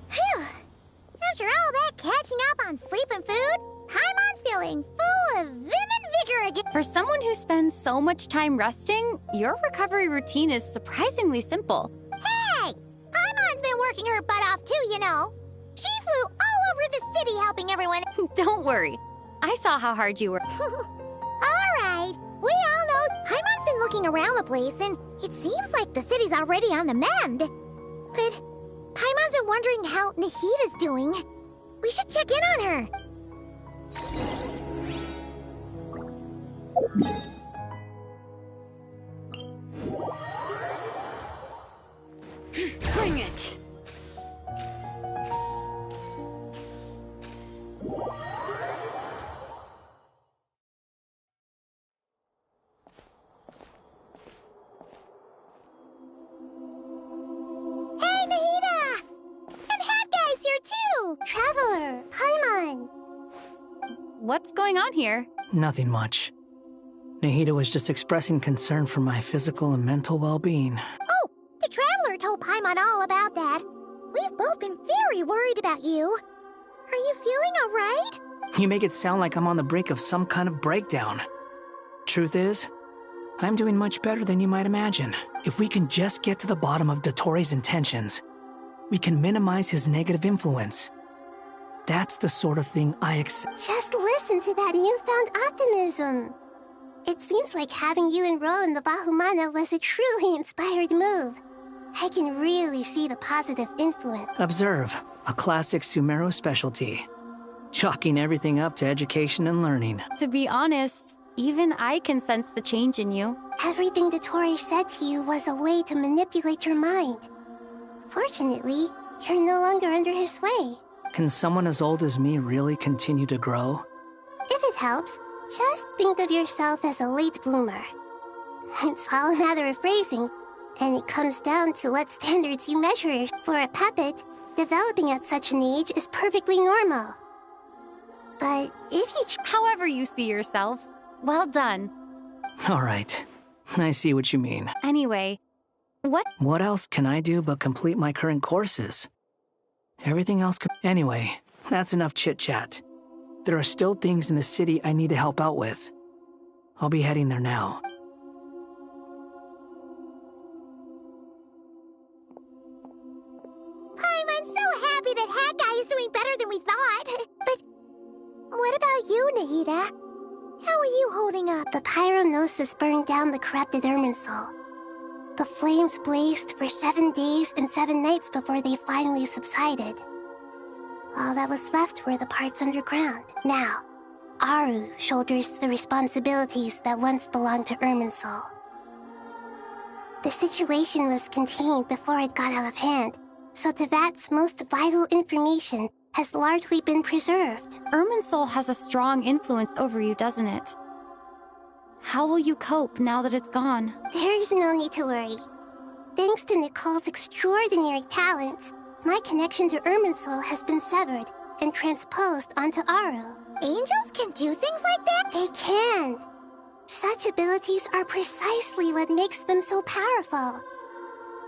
Phew! After all that catching up on sleep and food, Paimon's feeling full of vim and vigor again. For someone who spends so much time resting, your recovery routine is surprisingly simple. Hey! Paimon's been working her butt off too, you know. She flew all over the city helping everyone. Don't worry. I saw how hard you were. Alright, we all know Paimon's been looking around the place and it seems like the city's already on the mend. But Paimon's been wondering how Nahita's doing. We should check in on her. Bring it! Hey, Nahida! And Hat Guy's here too! Traveler, Paimon! What's going on here? Nothing much. Nahida was just expressing concern for my physical and mental well-being. Oh, the Traveler told Paimon all about that. We've both been very worried about you. Are you feeling alright? You make it sound like I'm on the brink of some kind of breakdown. Truth is, I'm doing much better than you might imagine. If we can just get to the bottom of Dottoro's intentions, we can minimize his negative influence. That's the sort of thing I accept. Just listen to that newfound optimism. It seems like having you enroll in the Vahumana was a truly inspired move. I can really see the positive influence. Observe, a classic Sumeru specialty. Chalking everything up to education and learning. To be honest, even I can sense the change in you. Everything Dottore said to you was a way to manipulate your mind. Fortunately, you're no longer under his sway. Can someone as old as me really continue to grow? If it helps, just think of yourself as a late bloomer. It's all a matter of phrasing, and it comes down to what standards you measure. For a puppet, developing at such an age is perfectly normal. But if you... However you see yourself, well done. All right. I see what you mean. Anyway, What else can I do but complete my current courses? Everything else could... Anyway, that's enough chit-chat. There are still things in the city I need to help out with. I'll be heading there now. I'm so happy that Hat Guy is doing better than we thought. But what about you, Nahida? How are you holding up? The pyronosis burned down the corrupted Irminsul. The flames blazed for 7 days and 7 nights before they finally subsided. All that was left were the parts underground. Now, Aru shoulders the responsibilities that once belonged to Irminsul. The situation was contained before it got out of hand, so Tevat's most vital information has largely been preserved. Irminsul has a strong influence over you, doesn't it? How will you cope now that it's gone? There's no need to worry. Thanks to Nicole's extraordinary talents, my connection to Irminsul has been severed and transposed onto Aru. Angels can do things like that? They can. Such abilities are precisely what makes them so powerful.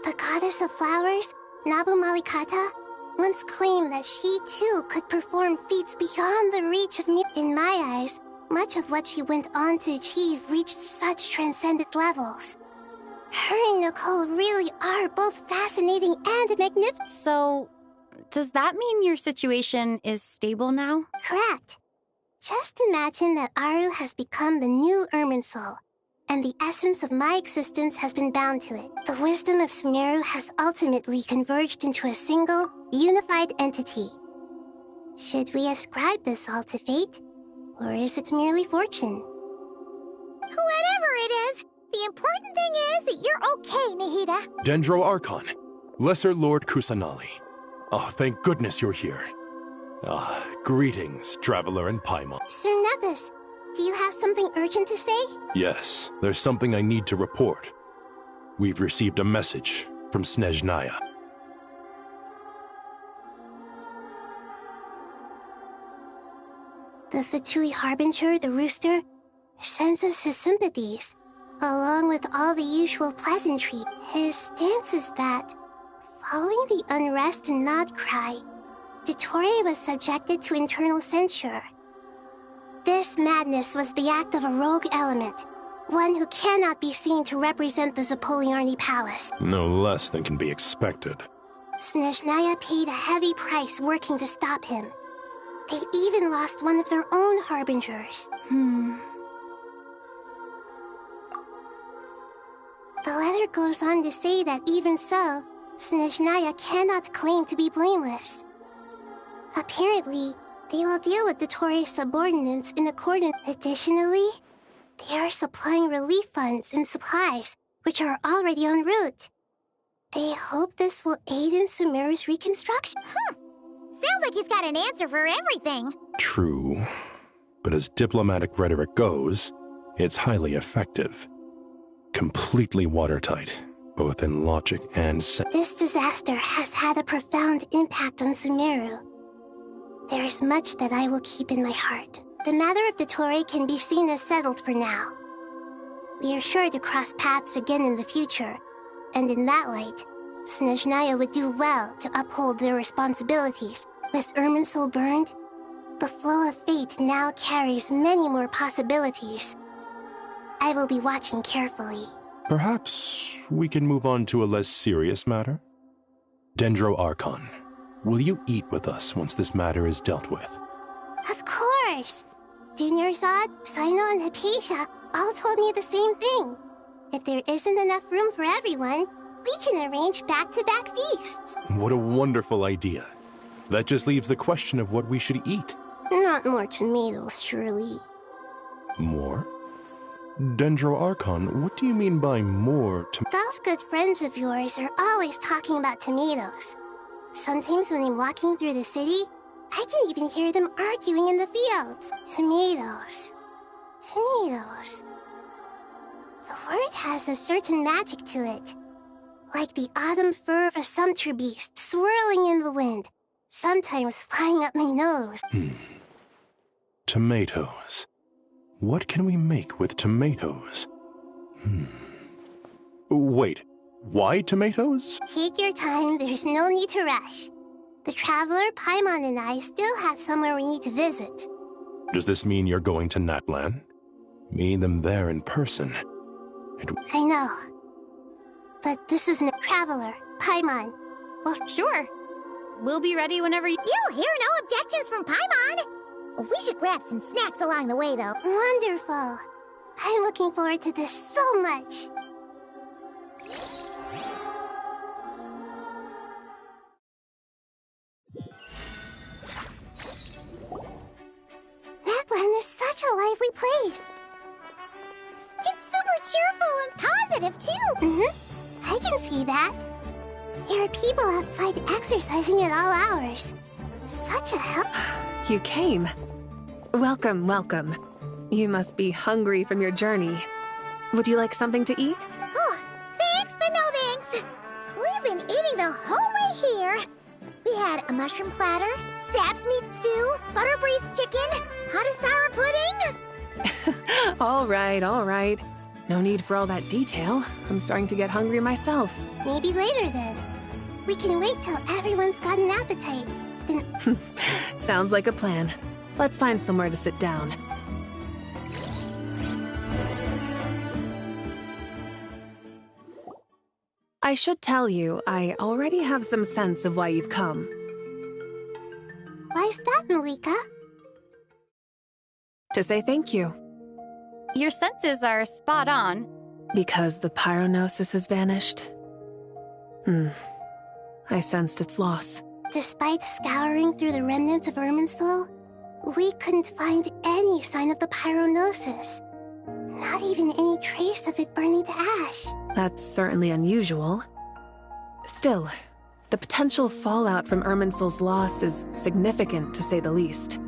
The goddess of flowers, Nabu Malikata, once claimed that she too could perform feats beyond the reach of In my eyes, much of what she went on to achieve reached such transcendent levels. Her and Nicole really are both fascinating and magnificent. So, does that mean your situation is stable now? Correct. Just imagine that Aru has become the new Irminsul, and the essence of my existence has been bound to it. The wisdom of Sumeru has ultimately converged into a single, unified entity. Should we ascribe this all to fate, or is it merely fortune? Whatever it is, the important thing is that you're okay, Nahida. Dendro Archon, Lesser Lord Kusanali. Oh, thank goodness you're here. Greetings, Traveler and Paimon. Sir Nevis, do you have something urgent to say? Yes, there's something I need to report. We've received a message from Snezhnaya. The Fatui Harbinger, the Rooster, sends us his sympathies, along with all the usual pleasantry. His stance is that, following the unrest in Nodcry, Dottore was subjected to internal censure. This madness was the act of a rogue element, one who cannot be seen to represent the Zapoliarni Palace. No less than can be expected. Snezhnaya paid a heavy price working to stop him. They even lost one of their own harbingers. The letter goes on to say that even so, Snezhnaya cannot claim to be blameless. Apparently, they will deal with Dottore's subordinates in accordance. Additionally, they are supplying relief funds and supplies, which are already en route. They hope this will aid in Sumeru's reconstruction. Sounds like he's got an answer for everything. True. But as diplomatic rhetoric goes, it's highly effective. Completely watertight, both in logic and sense. This disaster has had a profound impact on Sumeru. There is much that I will keep in my heart. The matter of Dottore can be seen as settled for now. We are sure to cross paths again in the future, and in that light, Snezhnaya would do well to uphold their responsibilities. With Irminsul burned, the flow of fate now carries many more possibilities. I will be watching carefully. Perhaps we can move on to a less serious matter? Dendro Archon, will you eat with us once this matter is dealt with? Of course! Junior Zod, Sino, and Hypatia all told me the same thing. If there isn't enough room for everyone, we can arrange back-to-back feasts. What a wonderful idea. That just leaves the question of what we should eat. Not more tomatoes, surely. More? Dendro Archon, what do you mean by more Those good friends of yours are always talking about tomatoes. Sometimes when I'm walking through the city, I can even hear them arguing in the fields. Tomatoes. Tomatoes. The word has a certain magic to it. Like the autumn fur of a sumpter beast swirling in the wind, sometimes flying up my nose. Tomatoes. What can we make with tomatoes? Wait, why tomatoes? Take your time, there's no need to rush. The Traveler, Paimon, and I still have somewhere we need to visit. Does this mean you're going to Natlan? Meet them there in person. I know. But this is Traveler, Paimon. Well, sure. We'll be ready whenever You'll hear no objections from Paimon. We should grab some snacks along the way, though. Wonderful. I'm looking forward to this so much. Natlan is such a lively place. It's super cheerful and positive, too. I can see that. There are people outside exercising at all hours. Such a help. You came. Welcome, welcome. You must be hungry from your journey. Would you like something to eat? Oh, thanks, but no thanks. We've been eating the whole way here. We had a mushroom platter, sap's meat stew, butter braised chicken, hot sour pudding. All right. No need for all that detail. I'm starting to get hungry myself. Maybe later then. We can wait till everyone's got an appetite. Then... Sounds like a plan. Let's find somewhere to sit down. I should tell you, I already have some sense of why you've come. Why's that, Malika? To say thank you. Your senses are spot on. Because the pyronosis has vanished? I sensed its loss. Despite scouring through the remnants of Irminsul, we couldn't find any sign of the pyronosis. Not even any trace of it burning to ash. That's certainly unusual. Still, the potential fallout from Irminsul's loss is significant, to say the least.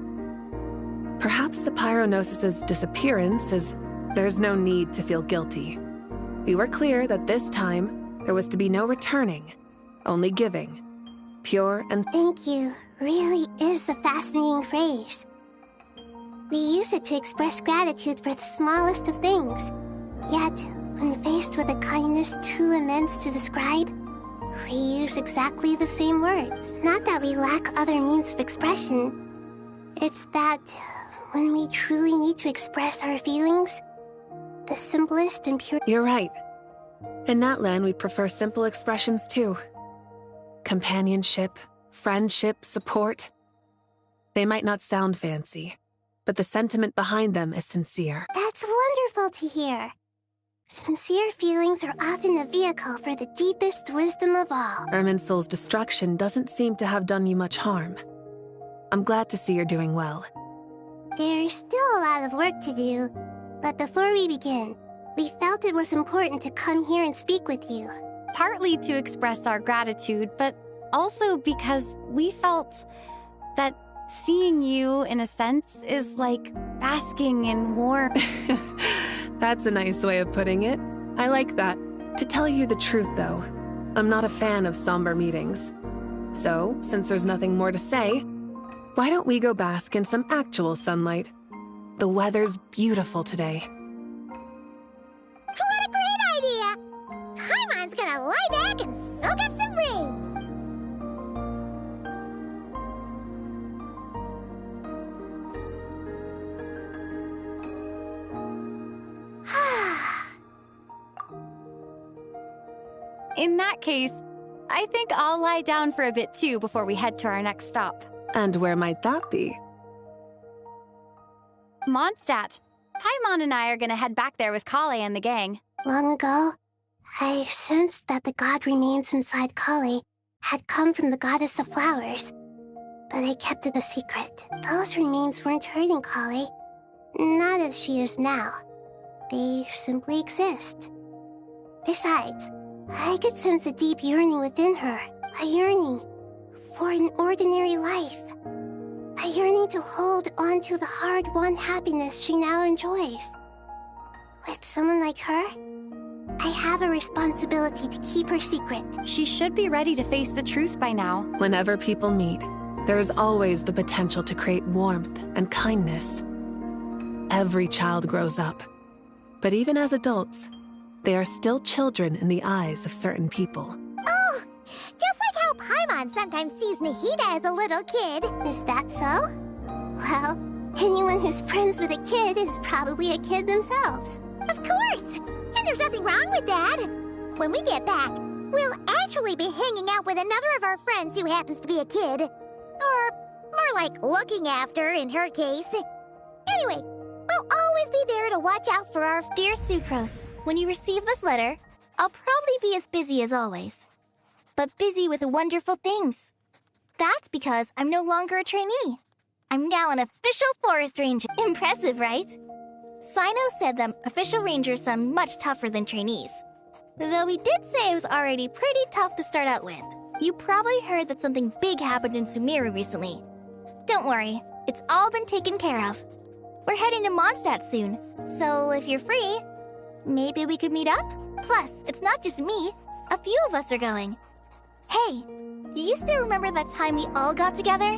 Perhaps the pyronosis's disappearance is... There's no need to feel guilty. We were clear that this time, there was to be no returning, only giving. Pure and... Thank you really is a fascinating phrase. We use it to express gratitude for the smallest of things. Yet, when faced with a kindness too immense to describe, we use exactly the same words. Not that we lack other means of expression. It's that when we truly need to express our feelings, the simplest and pure... You're right. In Natlan, we prefer simple expressions too. Companionship, friendship, support. They might not sound fancy, but the sentiment behind them is sincere. That's wonderful to hear. Sincere feelings are often a vehicle for the deepest wisdom of all. Irminsul's destruction doesn't seem to have done you much harm. I'm glad to see you're doing well. There's still a lot of work to do, but before we begin, we felt it was important to come here and speak with you. partly to express our gratitude, but also because we felt that seeing you, in a sense, is like basking in warmth. That's a nice way of putting it. I like that. To tell you the truth, though, I'm not a fan of somber meetings. So, since there's nothing more to say, why don't we go bask in some actual sunlight? The weather's beautiful today. What a great idea! Paimon's gonna lie back and soak up some breeze. In that case, I think I'll lie down for a bit too before we head to our next stop. And where might that be? Mondstadt. Paimon and I are gonna head back there with Kale and the gang. Long ago, I sensed that the god remains inside Kali had come from the goddess of flowers, but I kept it a secret. Those remains weren't hurting Kali, not as she is now. They simply exist. Besides, I could sense a deep yearning within her, a yearning for an ordinary life, a yearning to hold on to the hard-won happiness she now enjoys. With someone like her, I have a responsibility to keep her secret. She should be ready to face the truth by now. Whenever people meet, there is always the potential to create warmth and kindness. Every child grows up, but even as adults, they are still children in the eyes of certain people. Oh, just like how Paimon sometimes sees Nahida as a little kid. Is that so? Well, anyone who's friends with a kid is probably a kid themselves. Of course! And there's nothing wrong with that. When we get back, we'll actually be hanging out with another of our friends who happens to be a kid. Or more like looking after, in her case. Anyway, we'll always be there to watch out for our... Dear Sucrose, when you receive this letter, I'll probably be as busy as always. But busy with wonderful things. That's because I'm no longer a trainee. I'm now an official forest ranger. Impressive, right? Sino said that official rangers sound much tougher than trainees. Though he did say it was already pretty tough to start out with. You probably heard that something big happened in Sumeru recently. Don't worry, it's all been taken care of. We're heading to Mondstadt soon, so if you're free, maybe we could meet up? Plus, it's not just me. A few of us are going. Hey, do you still remember that time we all got together?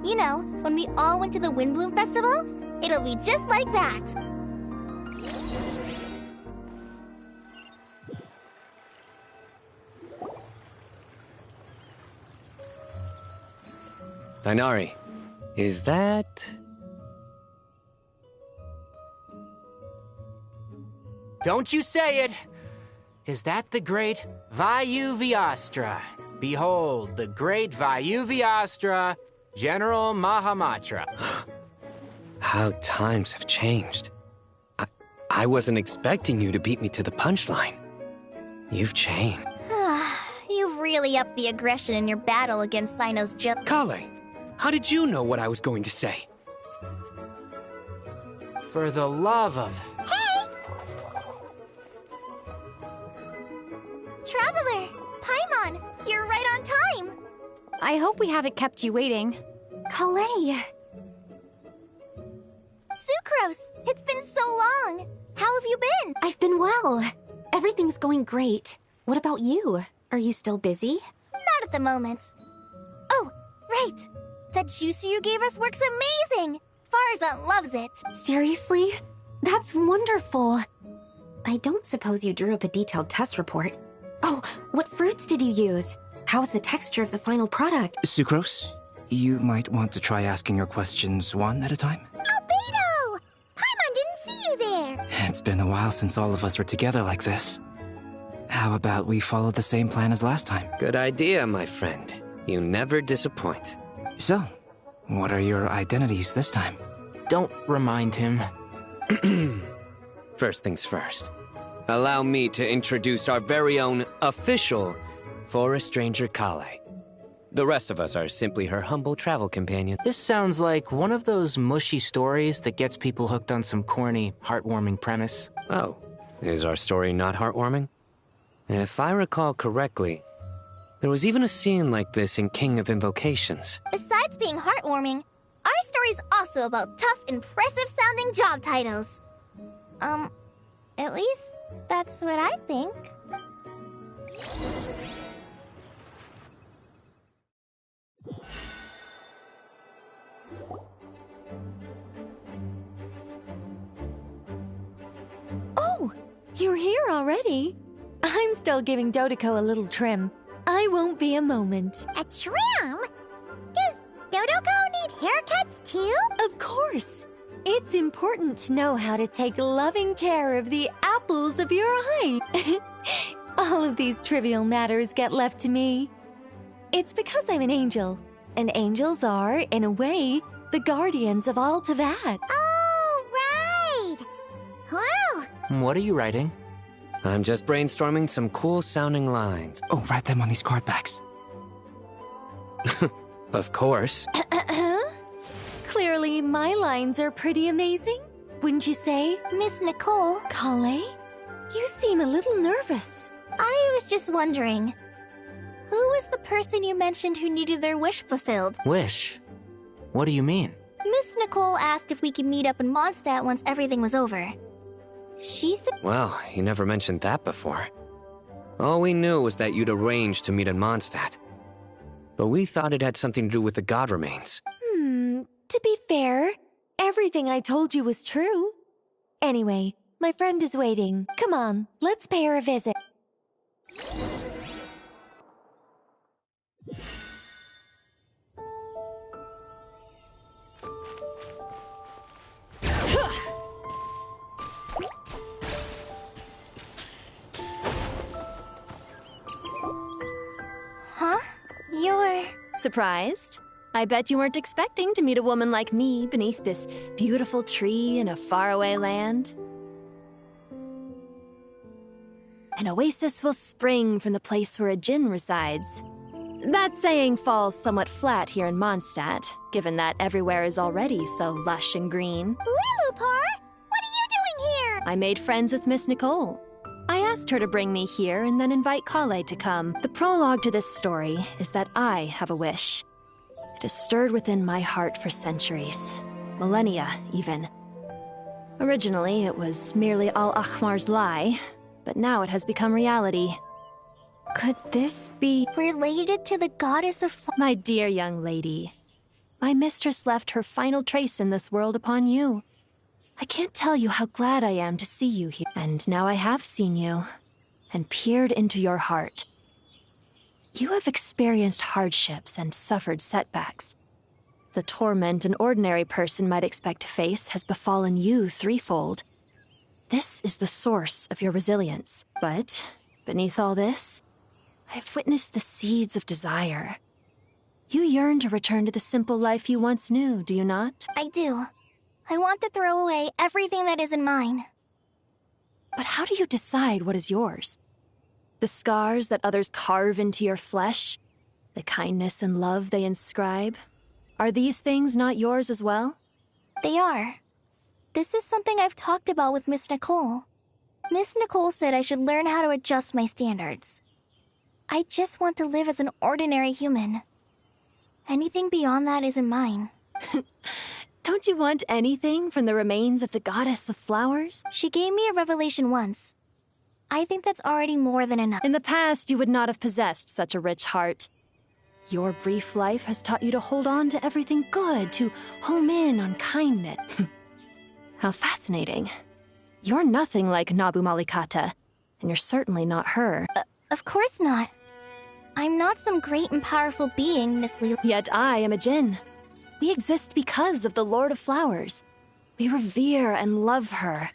You know, when we all went to the Windbloom Festival? It'll be just like that. Dainari, is that... Don't you say it! Is that the great Vayuvyastra? Behold, the great Vayuvyastra, General Mahamatra. How times have changed. I wasn't expecting you to beat me to the punchline. You've changed. You've really upped the aggression in your battle against Sino's Jill. Kale, how did you know what I was going to say? For the love of... Hey! Traveler! Paimon! You're right on time! I hope we haven't kept you waiting. Kale! Sucrose! It's been so long! How have you been? I've been well. Everything's going great. What about you? Are you still busy? Not at the moment. Oh, right! That juicer you gave us works amazing! Farzan loves it! Seriously? That's wonderful! I don't suppose you drew up a detailed test report. Oh, what fruits did you use? How's the texture of the final product? Sucrose, you might want to try asking your questions one at a time. Albedo! Paimon didn't see you there! It's been a while since all of us were together like this. How about we follow the same plan as last time? Good idea, my friend. You never disappoint. So, what are your identities this time? Don't remind him. First things first. Allow me to introduce our very own official Forest Ranger Kale. The rest of us are simply her humble travel companion. This sounds like one of those mushy stories that gets people hooked on some corny, heartwarming premise. Oh, is our story not heartwarming? If I recall correctly, there was even a scene like this in King of Invocations. Besides being heartwarming, our story's also about tough, impressive-sounding job titles. At least that's what I think. Oh, you're here already? I'm still giving Dodoko a little trim. I won't be a moment. A trim? Does Dodoko need haircuts too? Of course. It's important to know how to take loving care of the apples of your eye. All of these trivial matters get left to me. It's because I'm an angel, and angels are, in a way, the guardians of all Tavad. Oh, right! Well... What are you writing? I'm just brainstorming some cool-sounding lines. Oh, write them on these card backs. Of course. Clearly, my lines are pretty amazing, wouldn't you say? Miss Nicole. Kale? You seem a little nervous. I was just wondering, who was the person you mentioned who needed their wish fulfilled? Wish? What do you mean? Miss Nicole asked if we could meet up in Mondstadt once everything was over. She said... Well, you never mentioned that before. All we knew was that you'd arranged to meet in Mondstadt. But we thought it had something to do with the god remains. To be fair, everything I told you was true. Anyway, my friend is waiting. Come on, let's pay her a visit. Huh? You're... Surprised? I bet you weren't expecting to meet a woman like me beneath this beautiful tree in a faraway land. An oasis will spring from the place where a djinn resides. That saying falls somewhat flat here in Mondstadt, given that everywhere is already so lush and green. Lilupar? What are you doing here? I made friends with Miss Nicole. I asked her to bring me here and then invite Kale to come. The prologue to this story is that I have a wish. It has stirred within my heart for centuries. Millennia, even. Originally, it was merely Al-Akhmar's lie, but now it has become reality. Could this be related to the goddess of... My dear young lady, my mistress left her final trace in this world upon you. I can't tell you how glad I am to see you here. And now I have seen you, and peered into your heart. You have experienced hardships and suffered setbacks. The torment an ordinary person might expect to face has befallen you threefold. This is the source of your resilience. But, beneath all this, I have witnessed the seeds of desire. You yearn to return to the simple life you once knew, do you not? I do. I want to throw away everything that isn't mine. But how do you decide what is yours? The scars that others carve into your flesh? The kindness and love they inscribe? Are these things not yours as well? They are. This is something I've talked about with Miss Nicole. Miss Nicole said I should learn how to adjust my standards. I just want to live as an ordinary human. Anything beyond that isn't mine. Don't you want anything from the remains of the goddess of flowers? She gave me a revelation once. I think that's already more than enough. In the past, you would not have possessed such a rich heart. Your brief life has taught you to hold on to everything good, to home in on kindness. How fascinating. You're nothing like Nabu Malikata, and you're certainly not her. Of course not. I'm not some great and powerful being, Miss Lila. Yet I am a djinn. We exist because of the Lord of Flowers. We revere and love her.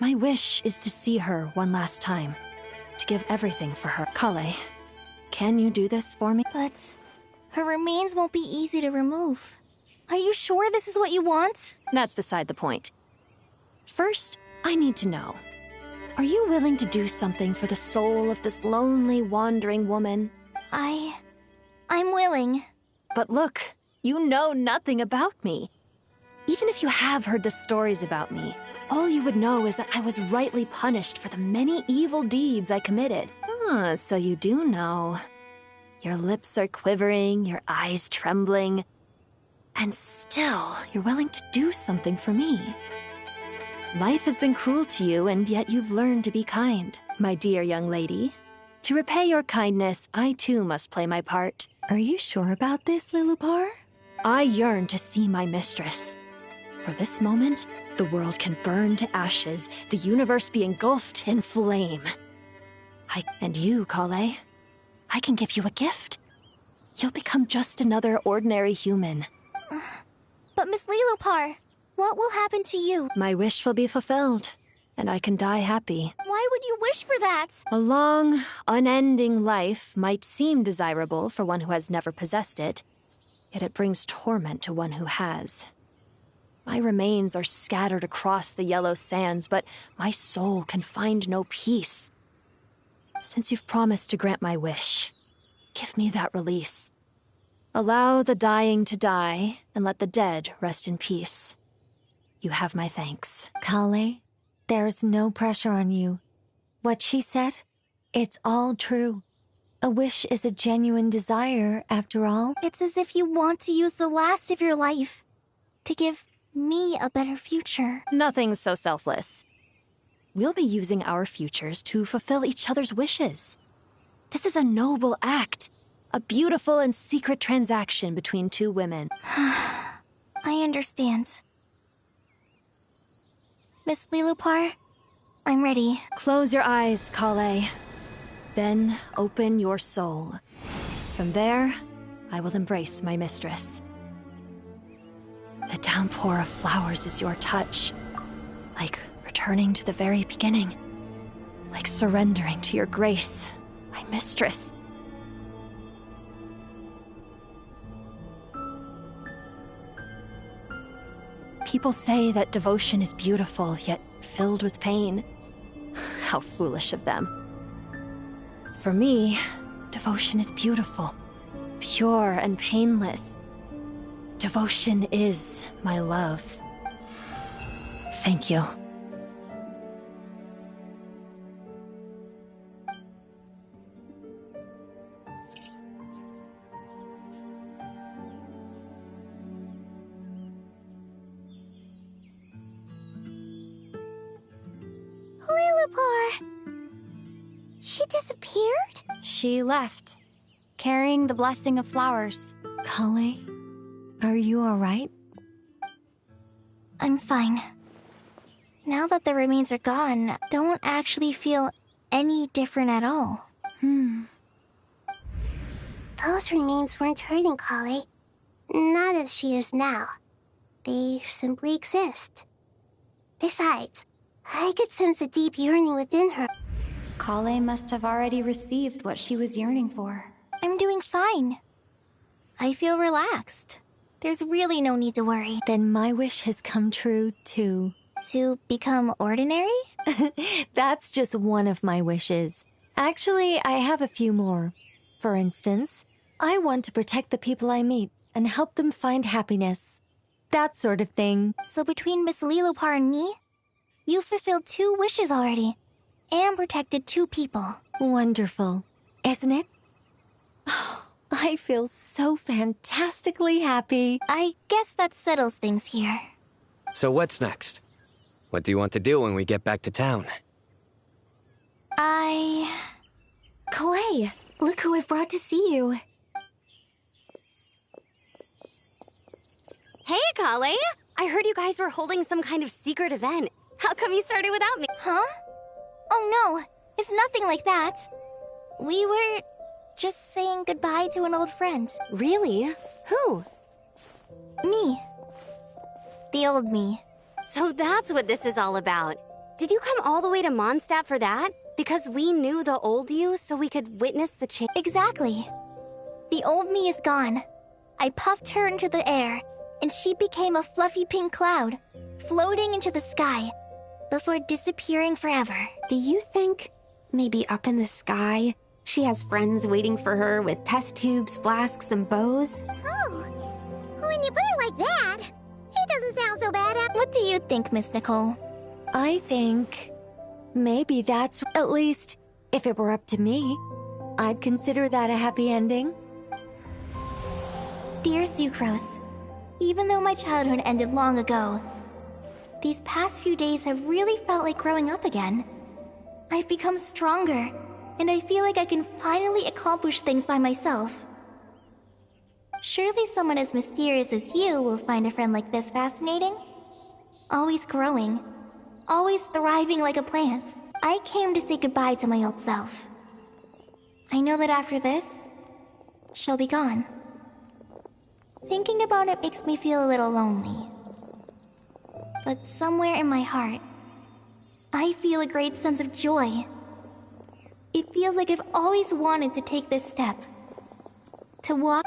My wish is to see her one last time, to give everything for her. Kale, can you do this for me? But her remains won't be easy to remove. Are you sure this is what you want? That's beside the point. First, I need to know. Are you willing to do something for the soul of this lonely, wandering woman? I'm willing. But look, you know nothing about me. Even if you have heard the stories about me, all you would know is that I was rightly punished for the many evil deeds I committed. Ah, so you do know. Your lips are quivering, your eyes trembling, and still you're willing to do something for me. Life has been cruel to you, and yet you've learned to be kind, my dear young lady. To repay your kindness, I too must play my part. Are you sure about this, Lilupar? I yearn to see my mistress. For this moment, the world can burn to ashes, the universe be engulfed in flame. And you, Kale, I can give you a gift. You'll become just another ordinary human. But Miss Lilupar, what will happen to you? My wish will be fulfilled, and I can die happy. Why would you wish for that? A long, unending life might seem desirable for one who has never possessed it, yet it brings torment to one who has. My remains are scattered across the yellow sands, but my soul can find no peace. Since you've promised to grant my wish, give me that release. Allow the dying to die, and let the dead rest in peace. You have my thanks. Kale, there's no pressure on you. What she said, it's all true. A wish is a genuine desire, after all. It's as if you want to use the last of your life to give me a better future. Nothing so selfless. We'll be using our futures to fulfill each other's wishes. This is a noble act, a beautiful and secret transaction between two women. I understand. Miss Lilupar, I'm ready. Close your eyes, Kale. Then open your soul. From there, I will embrace my mistress. The downpour of flowers is your touch, like returning to the very beginning, like surrendering to your grace, my mistress. People say that devotion is beautiful, yet filled with pain. How foolish of them. For me, devotion is beautiful, pure and painless. Devotion is my love. Thank you. Lilupar! She disappeared? She left, carrying the blessing of flowers. Kale, are you alright? I'm fine. Now that the remains are gone, I don't actually feel any different at all. Those remains weren't hurting Kale. Not as she is now. They simply exist. Besides, I could sense a deep yearning within her. Kale must have already received what she was yearning for. I'm doing fine. I feel relaxed. There's really no need to worry. Then my wish has come true, too. To become ordinary? That's just one of my wishes. Actually, I have a few more. For instance, I want to protect the people I meet and help them find happiness. That sort of thing. So between Miss Lilupar and me, you fulfilled 2 wishes already. And protected 2 people. Wonderful, isn't it? Oh, I feel so fantastically happy. I guess that settles things here. So what's next? What do you want to do when we get back to town? Clay, look who I've brought to see you. Hey, Kale! I heard you guys were holding some kind of secret event. How come you started without me? Huh? Oh no, it's nothing like that. We were just saying goodbye to an old friend. Really? Who? Me. The old me. So that's what this is all about. Did you come all the way to Mondstadt for that? Because we knew the old you so we could witness the change? Exactly. The old me is gone. I puffed her into the air, and she became a fluffy pink cloud, floating into the sky, before disappearing forever. Do you think, maybe up in the sky, she has friends waiting for her with test tubes, flasks, and bows? Oh, when you put it like that, it doesn't sound so bad. What do you think, Miss Nicole? I think maybe that's, at least, if it were up to me, I'd consider that a happy ending. Dear Sucrose, even though my childhood ended long ago, these past few days have really felt like growing up again. I've become stronger, and I feel like I can finally accomplish things by myself. Surely someone as mysterious as you will find a friend like this fascinating? Always growing, always thriving like a plant. I came to say goodbye to my old self. I know that after this, she'll be gone. Thinking about it makes me feel a little lonely. But somewhere in my heart, I feel a great sense of joy. It feels like I've always wanted to take this step. To walk